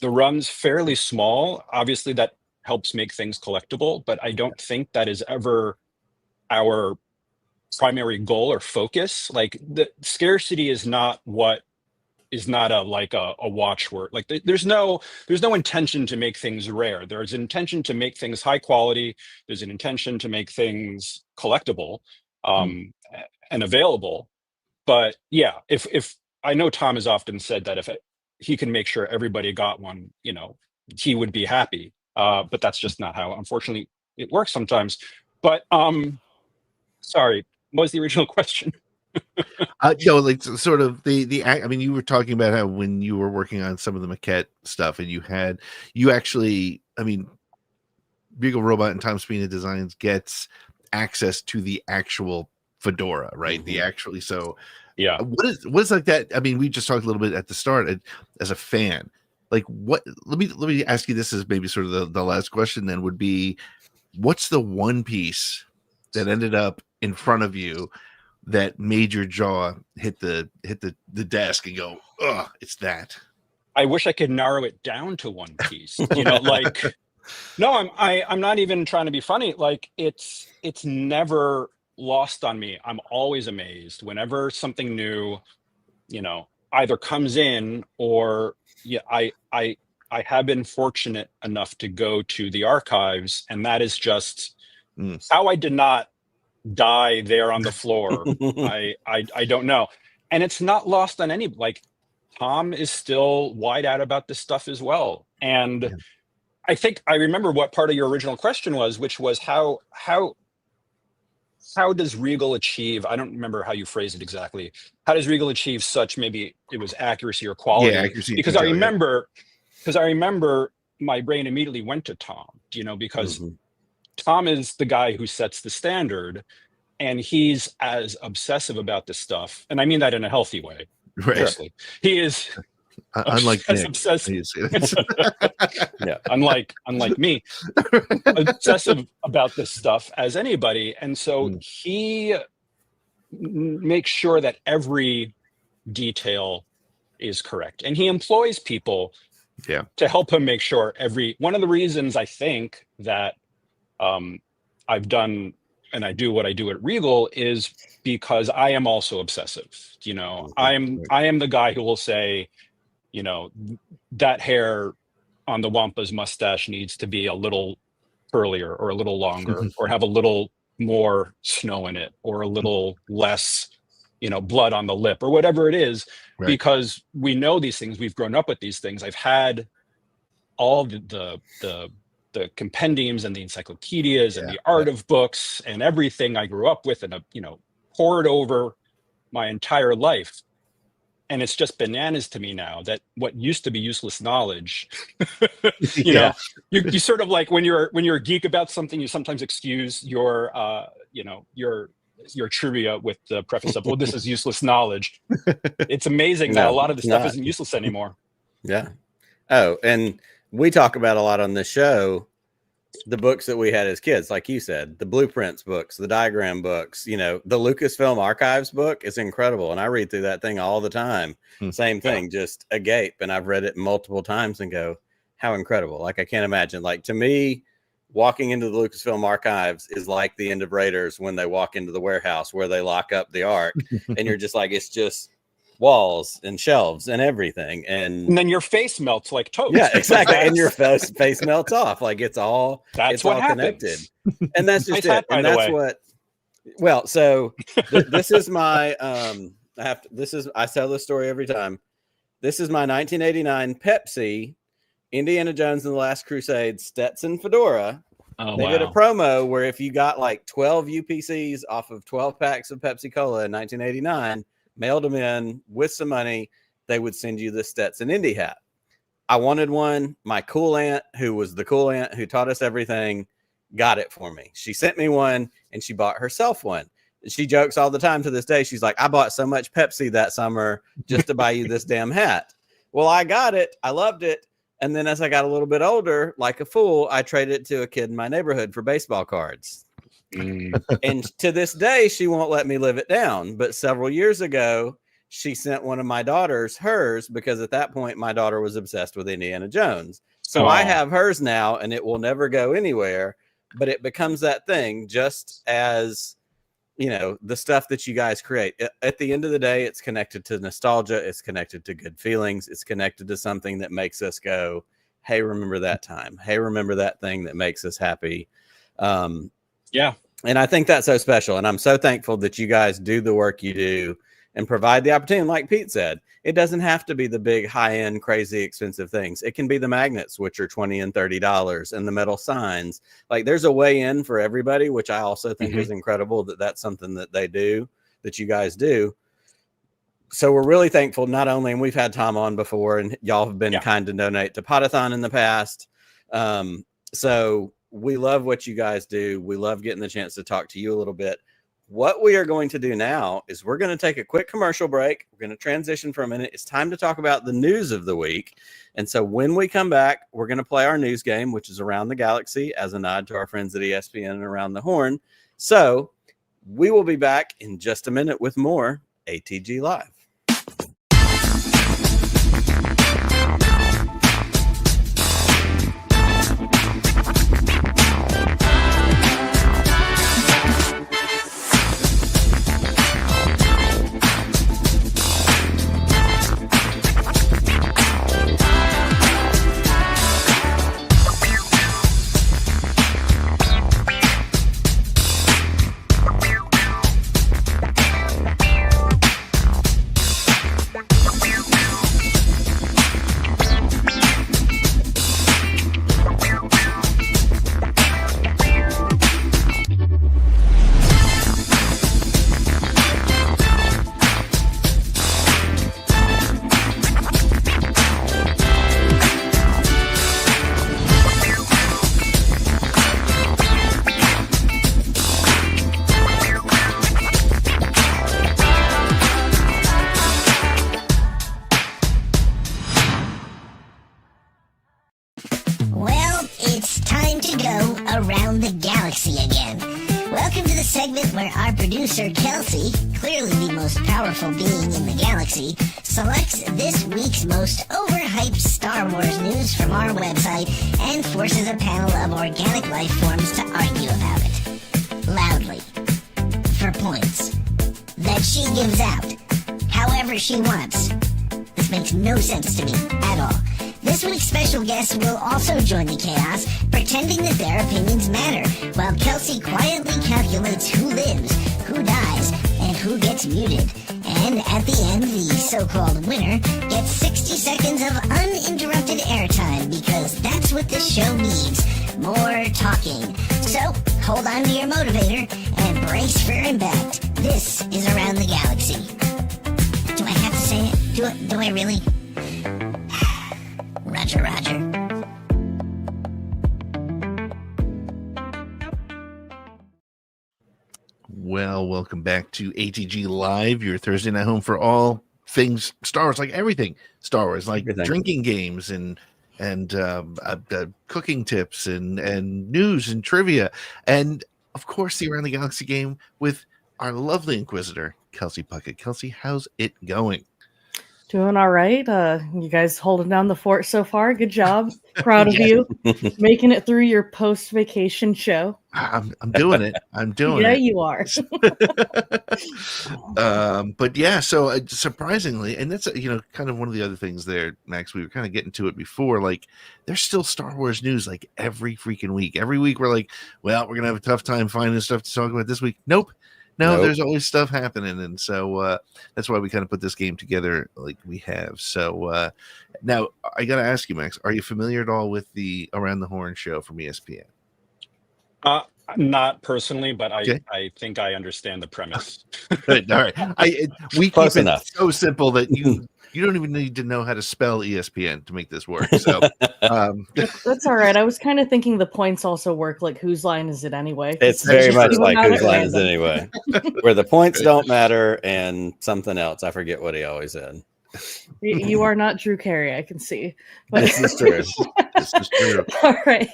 the runs fairly small. Obviously, that helps make things collectible, but I don't think that is ever our primary goal or focus. Like, the scarcity is not a watchword. Like, there's no intention to make things rare. There's an intention to make things high quality. There's an intention to make things collectible and available. But yeah, if I know Tom has often said that if he can make sure everybody got one, he would be happy. But that's just not how, unfortunately, it works sometimes. But sorry, what was the original question? Like sort of I mean, you were talking about how when you were working on some of the maquette stuff, and you actually, I mean, Regal Robot and Tom Spina Designs gets access to the actual fedora, right? The actually, so yeah. What is like that? I mean, we just talked a little bit at the start as a fan. Like, what? Let me ask you this as maybe sort of the last question. Then would be, what's the one piece that ended up in front of you that made your jaw hit the desk and go, "Ugh, it's that"? I wish I could narrow it down to one piece. Like, no, I'm not even trying to be funny. Like, it's never lost on me. I'm always amazed whenever something new, either comes in, or I have been fortunate enough to go to the archives, and that is just how I did not die there on the floor. I don't know. And it's not lost on any, like, Tom is still wide out about this stuff as well. And I think I remember what part of your original question was, which was how does Regal achieve, I don't remember how you phrased it exactly, how does Regal achieve such, maybe it was accuracy or quality? Yeah, accuracy. Because I remember my brain immediately went to Tom, because Tom is the guy who sets the standard, and he's as obsessive about this stuff. And I mean that in a healthy way. Right. Honestly. He is unlike Nick. Obsessive. Yeah, unlike me, obsessive about this stuff as anybody. And so he makes sure that every detail is correct. And he employs people to help him make sure one of the reasons I think that I've done and I do what I do at Regal is because I am also obsessive. I am the guy who will say, that hair on the Wampa's mustache needs to be a little curlier or a little longer or have a little more snow in it or a little less, blood on the lip or whatever it is, because we know these things. We've grown up with these things. I've had all the compendiums and the encyclopedias and the art of books and everything I grew up with and, poured over my entire life. And it's just bananas to me now that what used to be useless knowledge, you sort of like when you're a geek about something, you sometimes excuse your trivia with the preface of, well, this is useless knowledge. It's amazing that a lot of the stuff isn't useless anymore. Yeah. Oh, and we talk about a lot on this show, the books that we had as kids, like you said, the blueprints books, the diagram books, the Lucasfilm Archives book is incredible. And I read through that thing all the time. Same thing, just agape. And I've read it multiple times and go, how incredible. Like, I can't imagine. Like, to me, walking into the Lucasfilm Archives is like the end of Raiders when they walk into the warehouse where they lock up the Ark. And you're just like, it's just walls and shelves and everything, and then your face melts like toast. Yeah, exactly. And your face melts off. Like, it's all connected. And that's just it. And that's what. Well, so this is my I tell this story every time. This is my 1989 Pepsi Indiana Jones and the Last Crusade Stetson fedora. Oh, they did a promo where if you got like 12 UPCs off of 12 packs of Pepsi Cola in 1989, mailed them in with some money, they would send you the Stetson Indy hat. I wanted one. My cool aunt, who was the cool aunt who taught us everything, got it for me. She sent me one and she bought herself one. she jokes all the time to this day. She's like, I bought so much Pepsi that summer just to buy you this damn hat. Well, I got it. I loved it. And then as I got a little bit older, like a fool, I traded it to a kid in my neighborhood for baseball cards. And to this day, she won't let me live it down. But several years ago, she sent one of my daughters hers, because at that point, my daughter was obsessed with Indiana Jones. So I have hers now, and it will never go anywhere. But it becomes that thing, just as, you know, the stuff that you guys create. At the end of the day, it's connected to nostalgia. It's connected to good feelings. It's connected to something that makes us go, hey, remember that time. Hey, remember that thing that makes us happy. Yeah. And I think that's so special. And I'm so thankful that you guys do the work you do and provide the opportunity. Like Pete said, it doesn't have to be the big high-end, crazy expensive things. It can be the magnets, which are $20 and $30, and the metal signs. Like, there's a way in for everybody, which I also think is incredible that that's something that they do, that you guys do. So we're really thankful, not only, and we've had Tom on before, and y'all have been kind to donate to Potathon in the past. So we love what you guys do. We love getting the chance to talk to you a little bit. What we are going to do now is we're going to take a quick commercial break. We're going to transition for a minute. It's time to talk about the news of the week. And so when we come back, we're going to play our news game, which is Around the Galaxy, as a nod to our friends at ESPN and Around the Horn. So we will be back in just a minute with more ATG Live. Producer Kelsey, clearly the most powerful being in the galaxy, selects this week's most overhyped Star Wars news from our website and forces a panel of organic life forms to argue about it. Loudly. For points. That she gives out. However she wants. This makes no sense to me at all. This week's special guests will also join the chaos, pretending that their opinions matter, while Kelsey quietly calculates who lives, who dies, and who gets muted. And at the end, the so-called winner gets 60 seconds of uninterrupted airtime, because that's what this show needs. More talking. So, hold on to your motivator and brace for impact. This is Around the Galaxy. Do I have to say it? Do I really? Roger, Roger. Well, welcome back to ATG Live, your Thursday night home for all things Star Wars, like everything Star Wars, like drinking games and cooking tips and news and trivia, and of course the Around the Galaxy game with our lovely Inquisitor, Kelsey Puckett. Kelsey, how's it going? Doing all right. You guys holding down the fort so far. Good job. Proud of you. Making it through your post-vacation show. I'm doing it. I'm doing it. Yeah, you are. But yeah, so surprisingly, and that's, kind of one of the other things there, Max, we were kind of getting to it before, like there's still Star Wars news like every freaking week. Every week we're like, well, we're going to have a tough time finding stuff to talk about this week. Nope. There's always stuff happening, and so that's why we kind of put this game together like we have. So now I got to ask you, Max, are you familiar at all with the Around the Horn show from ESPN? Not personally, but Okay. I think I understand the premise. Good. All right. We Close keep enough. it so simple that You don't even need to know how to spell ESPN to make this work. So That's all right. I was kind of thinking the points also work like whose line is it anyway? It's very much like whose line is it anyway, where the points don't matter and something else. I forget what he always said. You are not Drew Carey, I can see. But This is true. this is true. all right.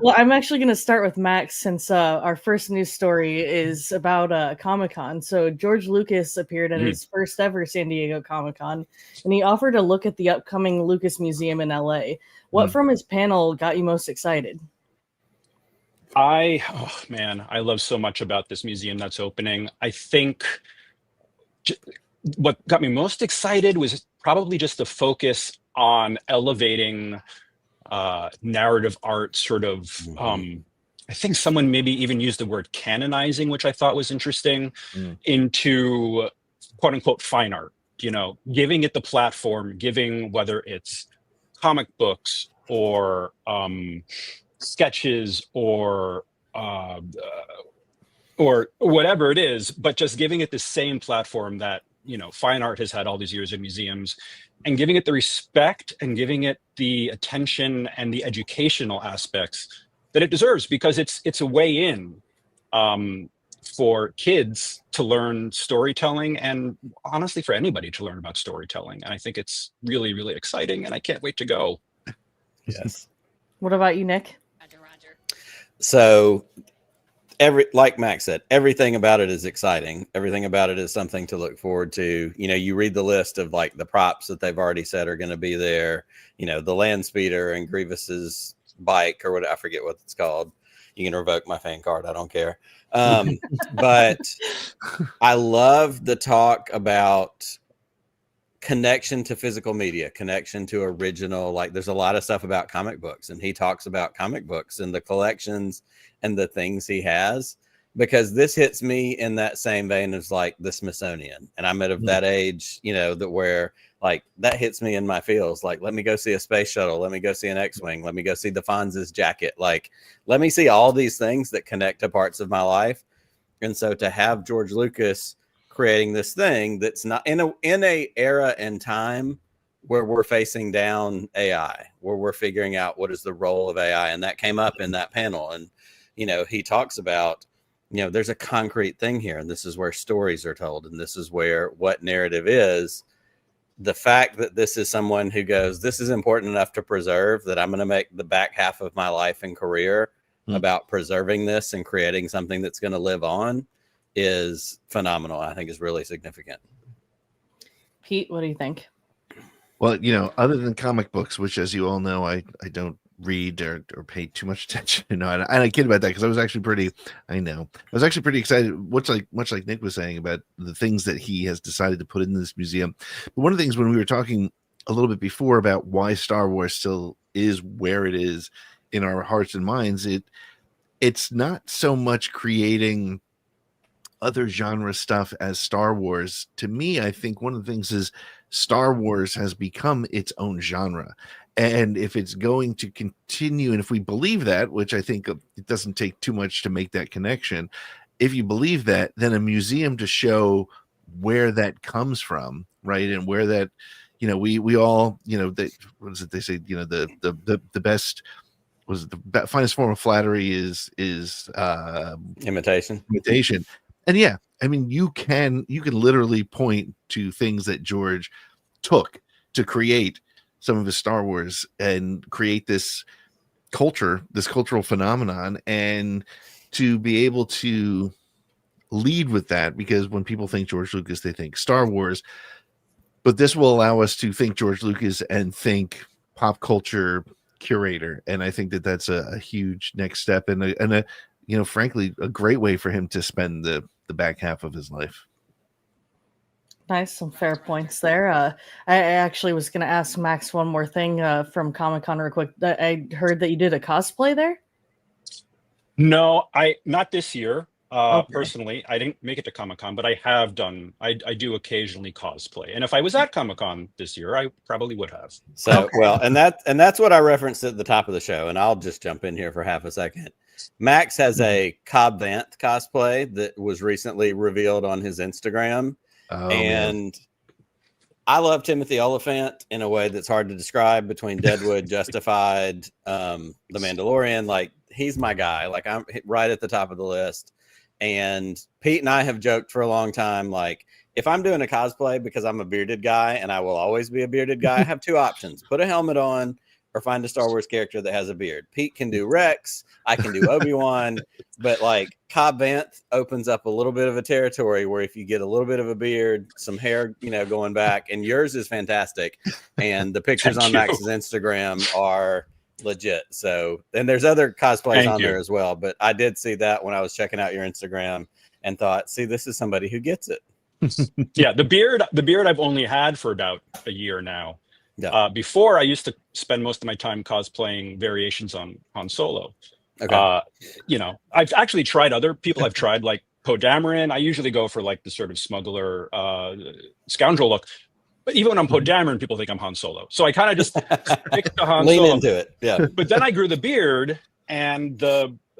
Well, I'm actually going to start with Max since our first news story is about Comic-Con. So George Lucas appeared at his first ever San Diego Comic-Con, and he offered a look at the upcoming Lucas Museum in LA. What from his panel got you most excited? I love so much about this museum that's opening. I think what got me most excited was probably just the focus on elevating narrative art, sort of. I think someone maybe even used the word canonizing, which I thought was interesting, into quote unquote fine art. You know, giving it the platform, giving whether it's comic books or sketches or whatever it is, but just giving it the same platform that, you know, fine art has had all these years in museums, and giving it the respect and giving it the attention and the educational aspects that it deserves, because it's a way in for kids to learn storytelling, and honestly for anybody to learn about storytelling. And I think it's really, really exciting, and I can't wait to go. Yes. What about you, Nick? So like Max said, everything about it is exciting. Everything about it is something to look forward to. You know, you read the list of like the props that they've already said are going to be there, you know, the land speeder and Grievous's bike or what, I forget what it's called. You can revoke my fan card. I don't care. But I love the talk about connection to physical media, connection to original, like there's a lot of stuff about comic books, and he talks about comic books and the collections and the things he has, because this hits me in that same vein as like the Smithsonian. And I'm at that age, you know, that where like that hits me in my feels. Like, let me go see a space shuttle. Let me go see an X-Wing. Let me go see the Fonz's jacket. Like, let me see all these things that connect to parts of my life. And so to have George Lucas creating this thing that's not in a era and time where we're facing down AI, where we're figuring out what is the role of AI. And that came up in that panel. And, you know, he talks about, you know, there's a concrete thing here, and this is where stories are told, and this is where what narrative is. The fact that this is someone who goes, this is important enough to preserve, that I'm going to make the back half of my life and career about preserving this and creating something that's going to live on, is phenomenal. I think is really significant. Pete, what do you think? Well, you know, other than comic books, which, as you all know, I don't read or pay too much attention. You know, and I kid about that because I was actually pretty excited. Much like Nick was saying about the things that he has decided to put in this museum. But one of the things when we were talking a little bit before about why Star Wars still is where it is in our hearts and minds, it's not so much creating other genre stuff as Star Wars. To me, I think one of the things is Star Wars has become its own genre. And if it's going to continue, and if we believe that, which I think it doesn't take too much to make that connection, if you believe that, then a museum to show where that comes from, right? And where that, you know, we all, you know, what is it they say, you know, the best, was the finest form of flattery is imitation. And yeah, I mean, you can literally point to things that George took to create some of his Star Wars and create this cultural phenomenon, and to be able to lead with that, because when people think George Lucas, they think Star Wars, but this will allow us to think George Lucas and think pop culture curator. And I think that that's a huge next step, and a you know, frankly, a great way for him to spend the back half of his life. Nice, some fair points there. I actually was going to ask Max one more thing from Comic-Con real quick. I heard that you did a cosplay there? No, not this year. Okay. Personally, I didn't make it to Comic-Con, but I have done. I do occasionally cosplay, and if I was at Comic-Con this year, I probably would have. So well, and that's what I referenced at the top of the show, and I'll just jump in here for half a second. Max has a Cobb Vanth cosplay that was recently revealed on his Instagram, and I love Timothy Oliphant in a way that's hard to describe between Deadwood, Justified, The Mandalorian. Like, he's my guy. Like, I'm right at the top of the list. And Pete and I have joked for a long time, like, if I'm doing a cosplay because I'm a bearded guy and I will always be a bearded guy, I have two options: put a helmet on or find a Star Wars character that has a beard. Pete can do Rex, I can do Obi-Wan, but like Cobb Vanth opens up a little bit of a territory where if you get a little bit of a beard, some hair, going back, and yours is fantastic. And the pictures on Max's Instagram are legit. So, and there's other cosplays on there as well, but I did see that when I was checking out your Instagram and thought, see, this is somebody who gets it. Yeah, the beard I've only had for about a year now. Yeah. Before, I used to spend most of my time cosplaying variations on Han Solo. Okay. I've actually tried other people. I've tried like Poe Dameron. I usually go for like the sort of smuggler scoundrel look. But even when I'm Poe Dameron, people think I'm Han Solo. So I kind of just stick to Han Lean Solo. into it. Yeah. But then I grew the beard, and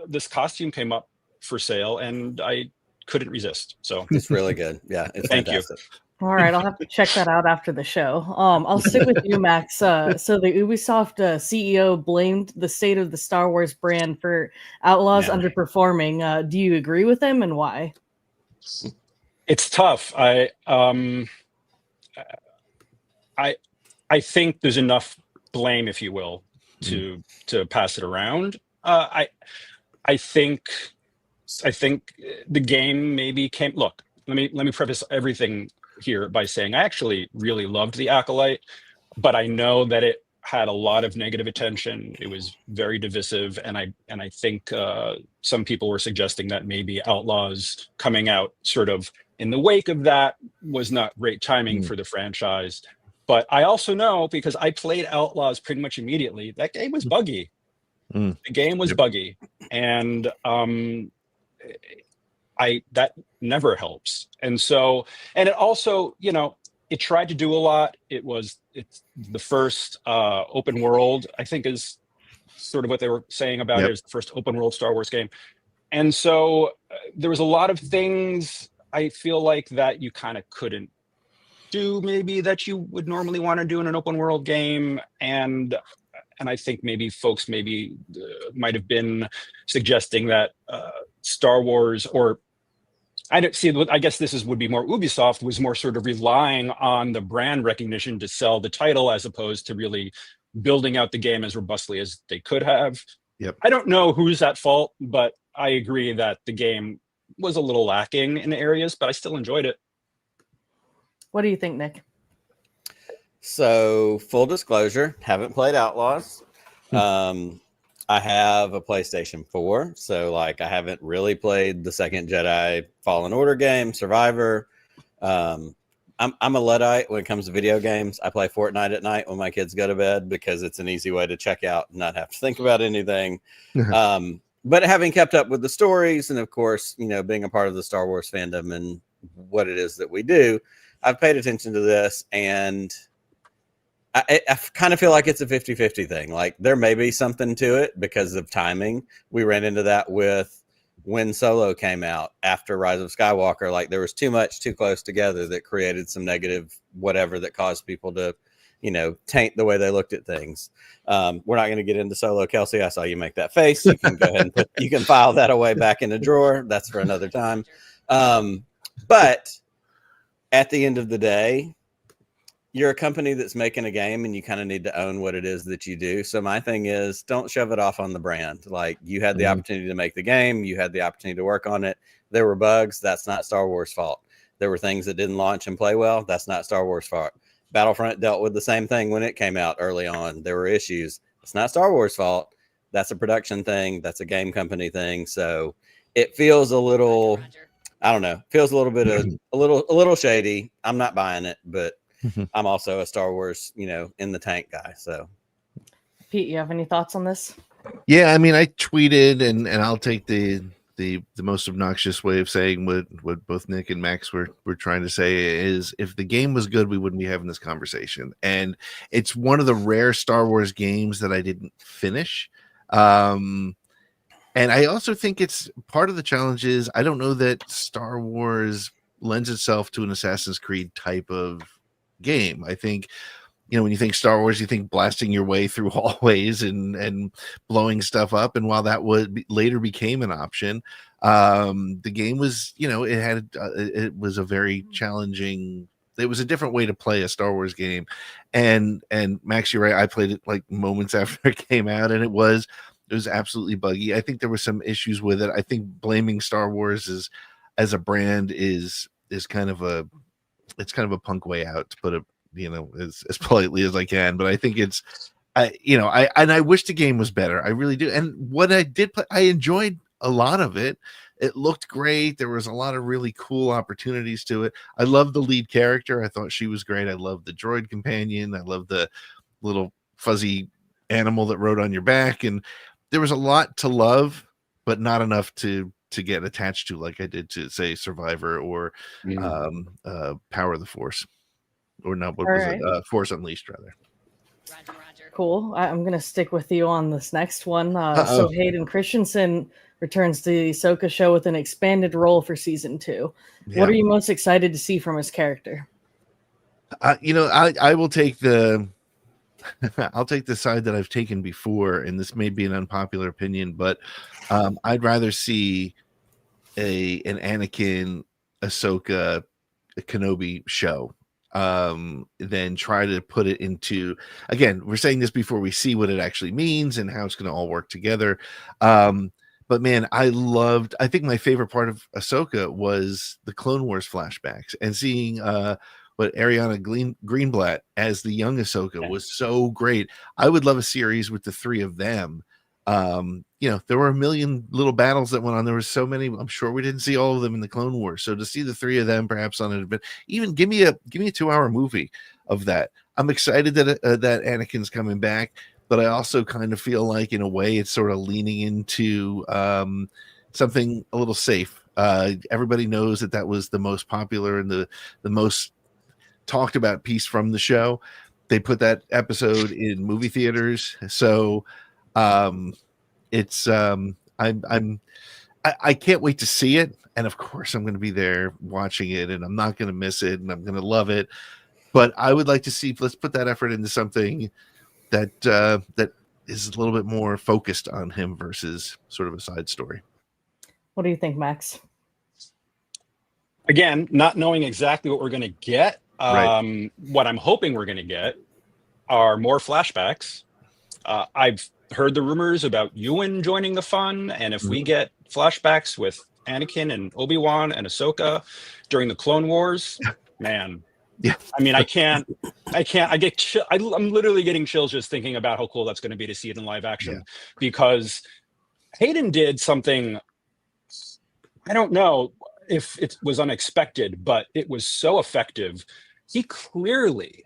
this costume came up for sale, and I couldn't resist. So it's really good. Yeah. It's Thank fantastic. you. All right, I'll have to check that out after the show. I'll stick with you, Max. So the Ubisoft CEO blamed the state of the Star Wars brand for Outlaws underperforming. Do you agree with him, and why? It's tough. I think there's enough blame, if you will, to pass it around. I think the game maybe came. Look, let me preface everything here by saying I actually really loved the Acolyte, but I know that it had a lot of negative attention. It was very divisive, and I think some people were suggesting that maybe Outlaws coming out sort of in the wake of that was not great timing for the franchise. But I also know, because I played Outlaws pretty much immediately, that game was buggy. The game was buggy, and that never helps. And so, and it also, it tried to do a lot. It's the first open world, I think, is sort of what they were saying about it, is the first open world Star Wars game. And so there was a lot of things I feel like that you kind of couldn't do, maybe, that you would normally want to do in an open world game. And I think maybe folks might have been suggesting that Star Wars, or I guess this would be more Ubisoft, was more sort of relying on the brand recognition to sell the title, as opposed to really building out the game as robustly as they could have. Yep. I don't know who's at fault, but I agree that the game was a little lacking in areas, but I still enjoyed it. What do you think, Nick? So, full disclosure, haven't played Outlaws. I have a PlayStation 4, so I haven't really played the second Jedi Fallen Order game, Survivor. I'm a Luddite when it comes to video games. I play Fortnite at night when my kids go to bed because it's an easy way to check out and not have to think about anything. But having kept up with the stories, and of course, being a part of the Star Wars fandom and what it is that we do, I've paid attention to this, and I kind of feel like it's a 50-50 thing. Like, there may be something to it because of timing. We ran into that with when Solo came out after Rise of Skywalker. Like, there was too much too close together that created some negative whatever that caused people to, taint the way they looked at things. We're not going to get into Solo. Kelsey, I saw you make that face. You can go ahead and you can file that away back in a drawer. That's for another time. But at the end of the day, you're a company that's making a game, and you kind of need to own what it is that you do. So my thing is, don't shove it off on the brand. Like, you had the opportunity to make the game. You had the opportunity to work on it. There were bugs. That's not Star Wars' fault. There were things that didn't launch and play well. That's not Star Wars' fault. Battlefront dealt with the same thing when it came out early on. There were issues. It's not Star Wars' fault. That's a production thing. That's a game company thing. So it feels a little, I don't know, feels a little bit of a little shady. I'm not buying it, but I'm also a Star Wars, in the tank guy. So, Pete, you have any thoughts on this? Yeah, I mean, I tweeted, and I'll take the most obnoxious way of saying what both Nick and Max were trying to say is, if the game was good, we wouldn't be having this conversation. And it's one of the rare Star Wars games that I didn't finish. And I also think it's part of the challenge is, I don't know that Star Wars lends itself to an Assassin's Creed type of game. I think, when you think Star Wars, you think blasting your way through hallways and blowing stuff up. And while that later became an option, the game was, it was a very challenging. It was a different way to play a Star Wars game. And Max, you're right. I played it like moments after it came out, and it was absolutely buggy. I think there were some issues with it. I think blaming Star Wars as a brand is kind of a punk way out, to put it, as politely as I can. But I think I wish the game was better. I really do. And what I did play, I enjoyed a lot of it. It looked great. There was a lot of really cool opportunities to it. I love the lead character. I thought she was great. I love the droid companion. I love the little fuzzy animal that rode on your back. And there was a lot to love, but not enough to get attached to, like I did to, say, Survivor or Power of the Force. Or not, what was it? Force Unleashed, rather. Cool. I'm going to stick with you on this next one. So Hayden Christensen returns to the Ahsoka show with an expanded role for season 2. Yeah. What are you most excited to see from his character? I will take I'll take the side that I've taken before, and this may be an unpopular opinion, but I'd rather see an Anakin, Ahsoka, Kenobi show than try to put it into, again, we're saying this before we see what it actually means and how it's going to all work together. But man, I think my favorite part of Ahsoka was the Clone Wars flashbacks and seeing what Ariana Greenblatt as the young Ahsoka was so great. I would love a series with the three of them. There were a million little battles that went on. There was so many. I'm sure we didn't see all of them in the Clone Wars. So to see the three of them perhaps on it, but even give me a 2-hour movie of that. I'm excited that Anakin's coming back, but I also kind of feel like, in a way, it's sort of leaning into something a little safe. Everybody knows that was the most popular and the most talked about piece from the show. They put that episode in movie theaters, so it's I can't wait to see it, and of course I'm going to be there watching it, and I'm not going to miss it, and I'm going to love it. But I would like to see, let's put that effort into something that is a little bit more focused on him versus sort of a side story. What do you think, Max? Again, not knowing exactly what we're going to get. Right. What I'm hoping we're going to get are more flashbacks. I've heard the rumors about Ewan joining the fun, and if we get flashbacks with Anakin and Obi-Wan and Ahsoka during the Clone Wars, man. Yeah. I mean, I'm literally getting chills just thinking about how cool that's going to be to see it in live action, because Hayden did something, I don't know if it was unexpected, but it was so effective. He clearly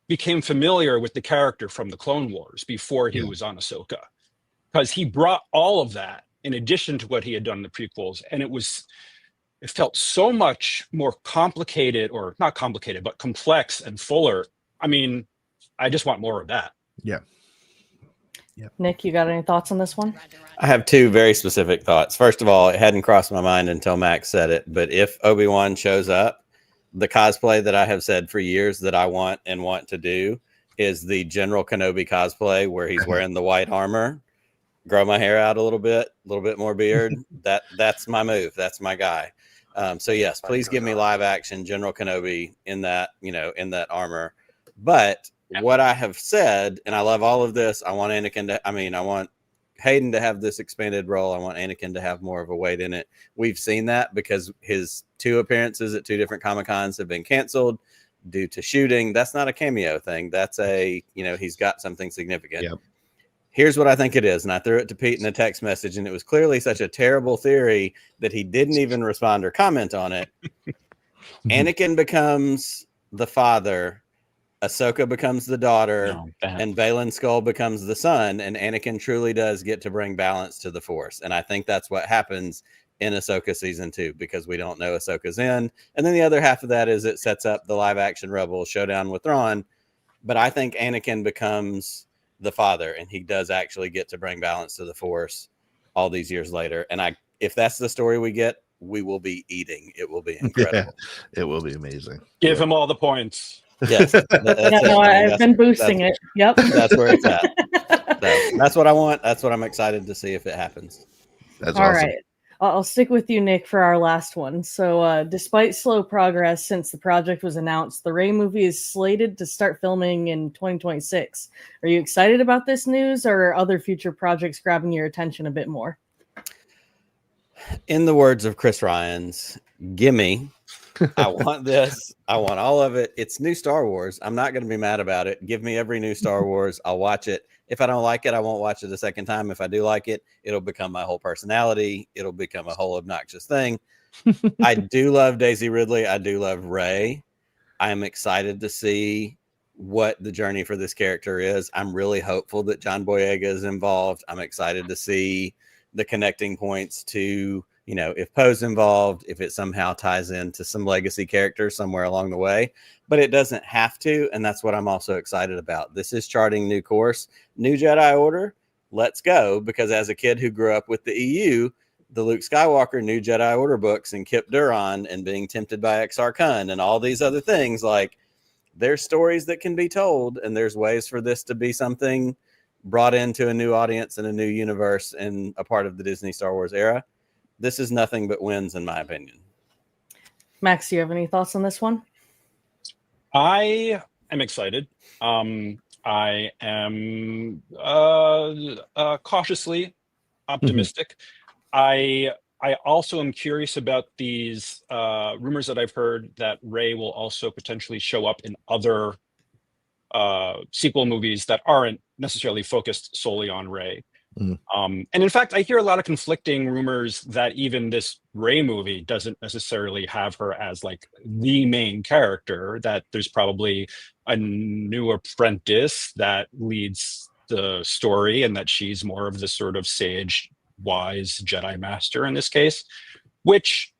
became familiar with the character from the Clone Wars before he was on Ahsoka, because he brought all of that in addition to what he had done in the prequels. And it felt so much more complicated, or not complicated, but complex and fuller. I mean, I just want more of that. Yeah. Nick, you got any thoughts on this one? I have two very specific thoughts. First of all, it hadn't crossed my mind until Max said it, but if Obi-Wan shows up, the cosplay that I have said for years that I want to do is the General Kenobi cosplay, where he's wearing the white armor, grow my hair out a little bit more beard. That's my move. That's my guy. So yes, please give me live action General Kenobi in that armor. But what I have said, and I love all of this, I want Hayden to have this expanded role. I want Anakin to have more of a weight in it. We've seen that because his 2 appearances at 2 different Comic-Cons have been canceled due to shooting. That's not a cameo thing. That's he's got something significant. Yep. Here's what I think it is. And I threw it to Pete in a text message, and it was clearly such a terrible theory that he didn't even respond or comment on it. Anakin becomes the father, Ahsoka becomes the daughter, and Valen Skull becomes the son, and Anakin truly does get to bring balance to the Force. And I think that's what happens in Ahsoka season 2, because we don't know Ahsoka's end. And then the other half of that is it sets up the live action Rebels showdown with Thrawn. But I think Anakin becomes the father, and he does actually get to bring balance to the Force all these years later. And if that's the story we get, we will be eating. It will be incredible. Yeah, it will be amazing. Give him all the points. Yes, I've been boosting it. Yep, that's where it's at. So that's what I want. That's what I'm excited to see if it happens. That's all awesome. right. I'll stick with you, Nick, for our last one. So, despite slow progress since the project was announced, the Rey movie is slated to start filming in 2026. Are you excited about this news, or are other future projects grabbing your attention a bit more? In the words of Chris Ryons, gimme. I want this. I want all of it. It's new Star Wars. I'm not going to be mad about it. Give me every new Star Wars. I'll watch it. If I don't like it, I won't watch it a second time. If I do like it, it'll become my whole personality. It'll become a whole obnoxious thing. I do love Daisy Ridley. I do love Rey. I'm excited to see what the journey for this character is. I'm really hopeful that John Boyega is involved. I'm excited to see the connecting points to, you know, if Poe's involved, if it somehow ties into some legacy character somewhere along the way, but it doesn't have to. And that's what I'm also excited about. This is charting new course, new Jedi Order. Let's go. Because as a kid who grew up with the EU, the Luke Skywalker new Jedi Order books and Kip Duran and being tempted by Exar Kun and all these other things, like there's stories that can be told, and there's ways for this to be something brought into a new audience and a new universe and a part of the Disney Star Wars era. This is nothing but wins, in my opinion. Max, do you have any thoughts on this one? I am excited. I am cautiously optimistic. I also am curious about these rumors that I've heard that Rey will also potentially show up in other sequel movies that aren't necessarily focused solely on Rey. And in fact, I hear a lot of conflicting rumors that even this Rey movie doesn't necessarily have her as like the main character, that there's probably a new apprentice that leads the story and that she's more of the sort of sage, wise Jedi master in this case, which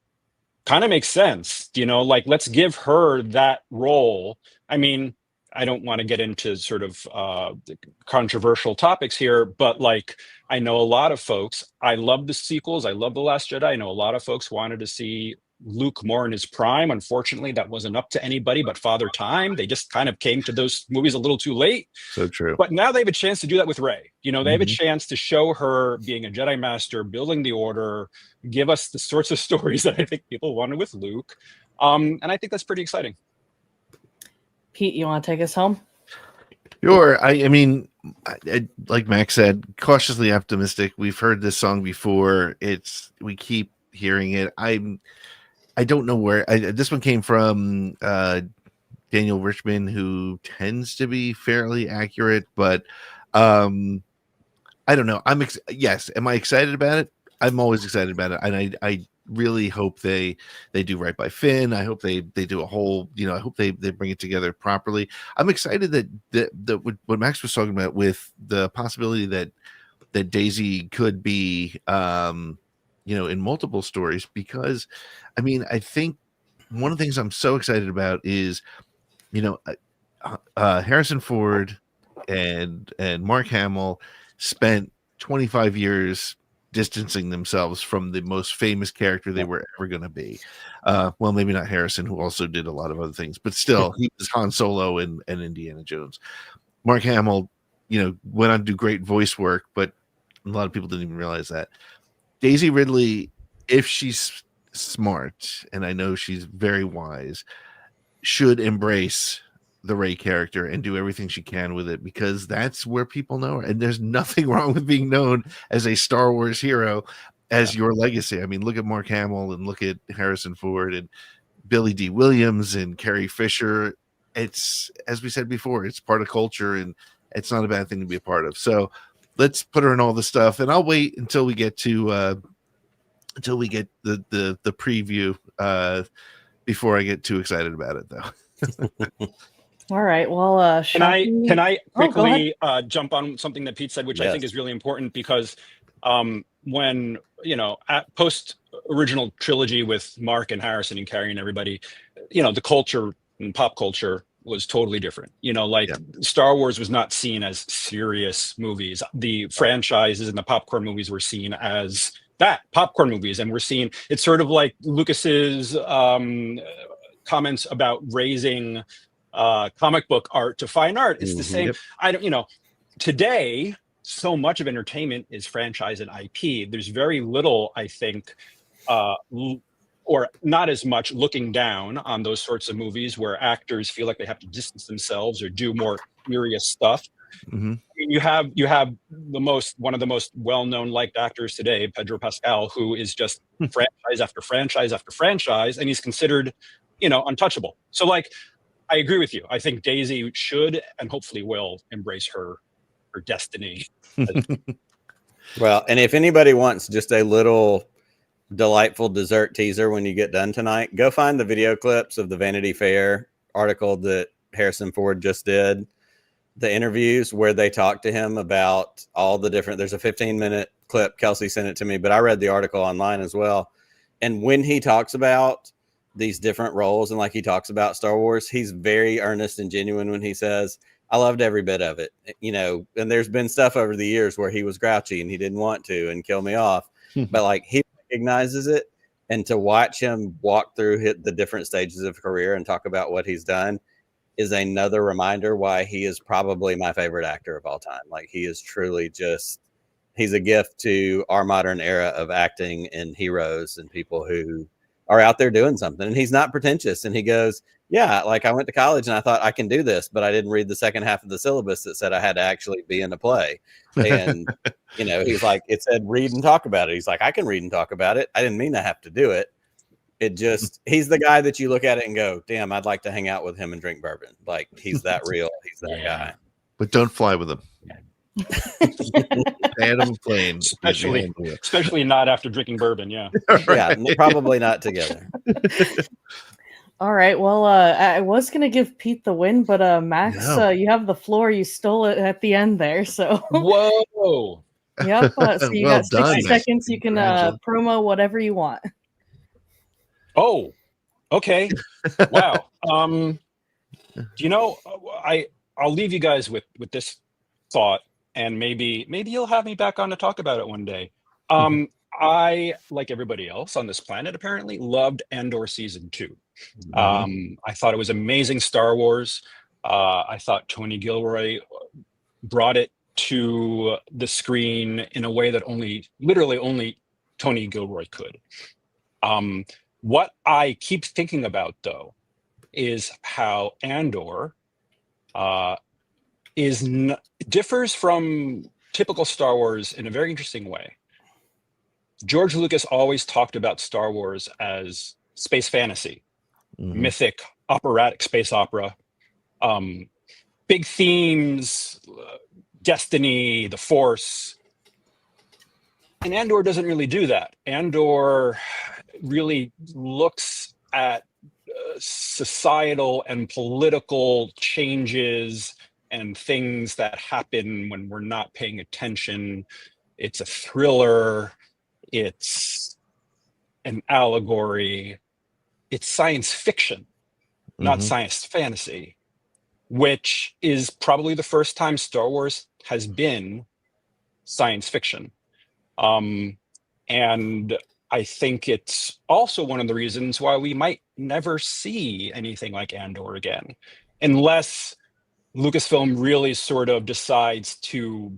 kind of makes sense. You know, like, let's give her that role. I mean, I don't want to get into sort of controversial topics here, but like, I know a lot of folks, I love the sequels. I love The Last Jedi. I know a lot of folks wanted to see Luke more in his prime. Unfortunately, that wasn't up to anybody but Father Time. They just kind of came to those movies a little too late. So true. But now they have a chance to do that with Rey. You know, they have a chance to show her being a Jedi Master, building the Order, give us the sorts of stories that I think people wanted with Luke. And I think that's pretty exciting. Pete, you want to take us home? Sure. I mean, like Max said, cautiously optimistic. We've heard this song before. We keep hearing it. I don't know where this one came from. Daniel Richman, who tends to be fairly accurate, but I don't know. Yes. Am I excited about it? I'm always excited about it, and I really hope they do right by Finn. I hope they do a whole, you know, I hope they bring it together properly. I'm excited that what Max was talking about with the possibility that Daisy could be you know, in multiple stories, because I mean, I think one of the things I'm so excited about is, you know, Harrison Ford and Mark Hamill spent 25 years distancing themselves from the most famous character they were ever going to be. Well, maybe not Harrison, who also did a lot of other things, but still, he was Han Solo and Indiana Jones. Mark Hamill, you know, went on to do great voice work, but a lot of people didn't even realize that. Daisy Ridley, if she's smart, and I know she's very wise, should embrace the Rey character and do everything she can with it, because that's where people know her. And there's nothing wrong with being known as a Star Wars hero as your legacy. I mean, look at Mark Hamill and look at Harrison Ford and Billy D. Williams and Carrie Fisher. It's, as we said before, it's part of culture, and it's not a bad thing to be a part of. So let's put her in all the stuff, and I'll wait until we get to the preview before I get too excited about it, though. All right. Well, can I quickly jump on something that Pete said, which I think is really important, because when, you know, at post original trilogy with Mark and Harrison and Carrie and everybody, you know, the culture and pop culture was totally different. You know, like Star Wars was not seen as serious movies. The franchises and the popcorn movies were seen as that popcorn movies, and we're seeing it's sort of like Lucas's comments about raising comic book art to fine art. It's the same. Yep. I don't, today so much of entertainment is franchise and IP. There's very little, I think, or not as much looking down on those sorts of movies where actors feel like they have to distance themselves or do more serious stuff. Mm-hmm. I mean, you have one of the most well-known liked actors today, Pedro Pascal, who is just franchise after franchise after franchise, and he's considered, untouchable. So, like, I agree with you. I think Daisy should and hopefully will embrace her destiny. Well, and if anybody wants just a little delightful dessert teaser when you get done tonight, go find the video clips of the Vanity Fair article that Harrison Ford just did. The interviews where they talk to him about all the different, there's a 15-minute clip. Kelsey sent it to me, but I read the article online as well. And when he talks about these different roles and like he talks about Star Wars, he's very earnest and genuine when he says, I loved every bit of it, and there's been stuff over the years where he was grouchy and he didn't want to and kill me off, but like he recognizes it. And to watch him walk through the different stages of career and talk about what he's done is another reminder why he is probably my favorite actor of all time. Like, he is truly he's a gift to our modern era of acting and heroes and people who are out there doing something. And he's not pretentious. And he goes, yeah, like I went to college and I thought I can do this, but I didn't read the second half of the syllabus that said I had to actually be in a play. And, he's like, it said, read and talk about it. He's like, I can read and talk about it. I didn't mean I have to do it. He's the guy that you look at it and go, damn, I'd like to hang out with him and drink bourbon. Like, he's that real. He's that guy. But don't fly with him. Phantom plane, especially not after drinking bourbon. Yeah. Yeah, probably not together. All right. Well, I was gonna give Pete the win, but Max, you have the floor. You stole it at the end there. So whoa. Yep. So you Well got 60 done, seconds. You can promo whatever you want. Oh, okay. Wow. I'll leave you guys with this thought, and maybe you'll have me back on to talk about it one day. I, like everybody else on this planet, apparently loved Andor season 2. I thought it was amazing Star Wars. I thought Tony Gilroy brought it to the screen in a way that literally only Tony Gilroy could. What I keep thinking about, though, is how Andor differs from typical Star Wars in a very interesting way. George Lucas always talked about Star Wars as space fantasy, mythic, operatic space opera, big themes, destiny, the Force. And Andor doesn't really do that. Andor really looks at societal and political changes and things that happen when we're not paying attention. It's a thriller. It's an allegory. It's science fiction, not science fantasy, which is probably the first time Star Wars has been science fiction. And I think it's also one of the reasons why we might never see anything like Andor again, unless Lucasfilm really sort of decides to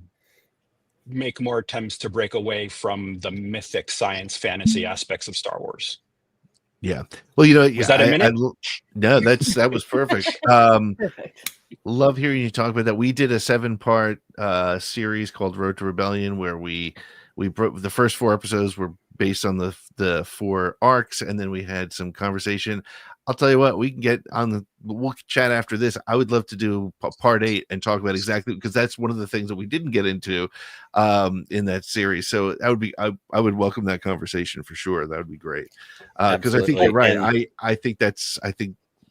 make more attempts to break away from the mythic science fantasy aspects of Star Wars. Yeah. Well, Was that a minute? No, that was perfect. Perfect. Love hearing you talk about that. We did a 7-part series called Road to Rebellion, where we broke the first 4 episodes were based on the 4 arcs, and then we had some conversation. I'll tell you what, we can get on we'll chat after this. I would love to do part 8 and talk about exactly, because that's one of the things that we didn't get into in that series. So that would be, I would welcome that conversation for sure. That would be great. Because I think you're right. I think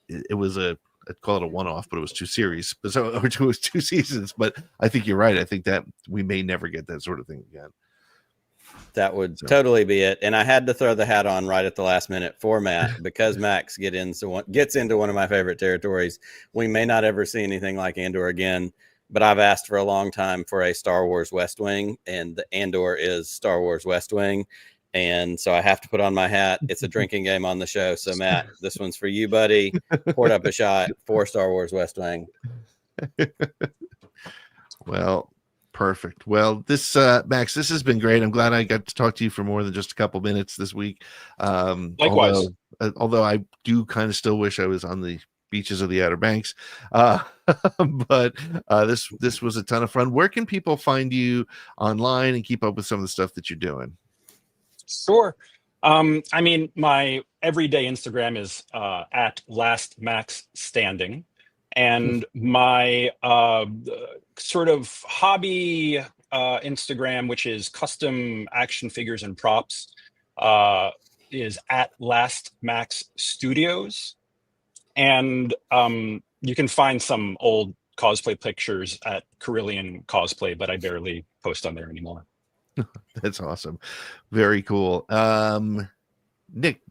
it was I'd call it a one-off, but it was 2 series. So it was 2 seasons. But I think you're right. I think that we may never get that sort of thing again. That would totally be it. And I had to throw the hat on right at the last minute for Matt, because Max gets into one of my favorite territories. We may not ever see anything like Andor again, but I've asked for a long time for a Star Wars West Wing, and the Andor is Star Wars West Wing. And so I have to put on my hat. It's a drinking game on the show. So Matt, this one's for you, buddy. Poured up a shot for Star Wars West Wing. Well, perfect. Well, this Max, this has been great. I'm glad I got to talk to you for more than just a couple minutes this week. Likewise. Although I do kind of still wish I was on the beaches of the Outer Banks, but this was a ton of fun. Where can people find you online and keep up with some of the stuff that you're doing? Sure. I mean, my everyday Instagram is at last Max Standing, and my sort of hobby Instagram, which is custom action figures and props, is at Last Max Studios. And you can find some old cosplay pictures at Carillion Cosplay, but I barely post on there anymore. That's awesome. Very cool. Nick,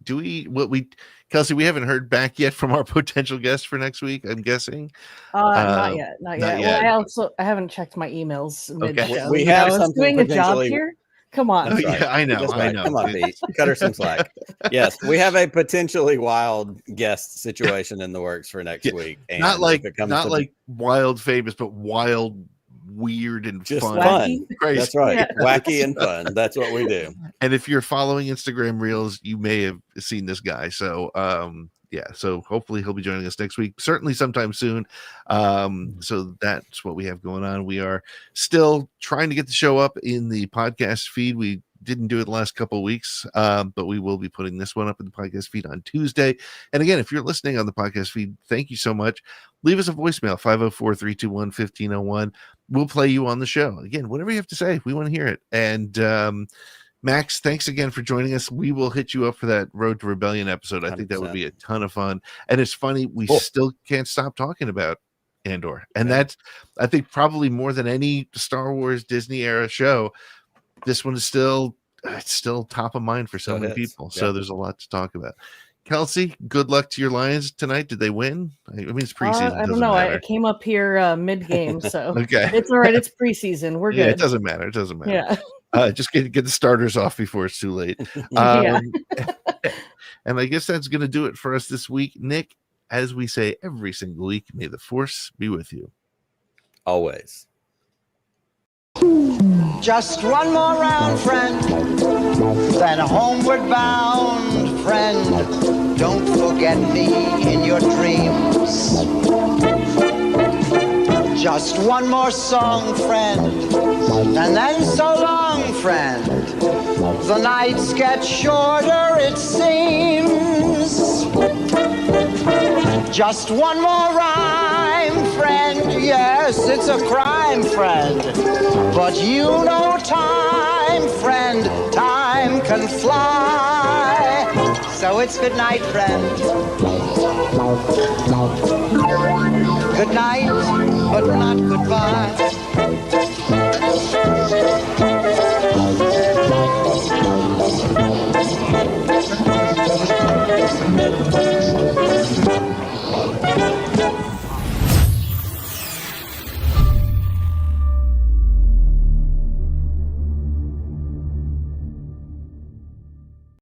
Kelsey, we haven't heard back yet from our potential guest for next week, I'm guessing. Not yet. Well, I haven't checked my emails mid-show. We have something doing a job here. Come on. Right. Yeah, I know. Come on, Pete. Cut her some slack. Yes, we have a potentially wild guest situation in the works for next week. And not like wild famous, but wild, weird, and just fun. Crazy. That's right. Yeah. Wacky and fun. That's what we do. And if you're following Instagram Reels, you may have seen this guy. So yeah, so hopefully he'll be joining us next week, certainly sometime soon. So that's what we have going on. We are still trying to get the show up in the podcast feed. We didn't do it the last couple of weeks, but we will be putting this one up in the podcast feed on Tuesday. And again, if you're listening on the podcast feed, thank you so much. Leave us a voicemail, 504-321-1501. We'll play you on the show. Again, whatever you have to say, we want to hear it. And Max, thanks again for joining us. We will hit you up for that Road to Rebellion episode. I think that would be a ton of fun. And it's funny, we still can't stop talking about Andor. And that's, I think, probably more than any Star Wars Disney era show, this one is still top of mind for so many people. So there's a lot to talk about. Kelsey, good luck to your Lions tonight. Did they win? I mean, it's preseason. I don't know. I came up here mid-game, so okay. It's all right. It's preseason. We're good. Yeah, it doesn't matter. Yeah. Just get the starters off before it's too late. And I guess that's going to do it for us this week. Nick, as we say every single week, may the Force be with you. Always. Just one more round, friend, then homeward bound, friend. Don't forget me in your dreams. Just one more song, friend, and then so long, friend. The nights get shorter, it seems. Just one more rhyme, friend. Yes, it's a crime, friend. But you know time, friend. Time can fly. So it's good night, friend. Good night, but not goodbye.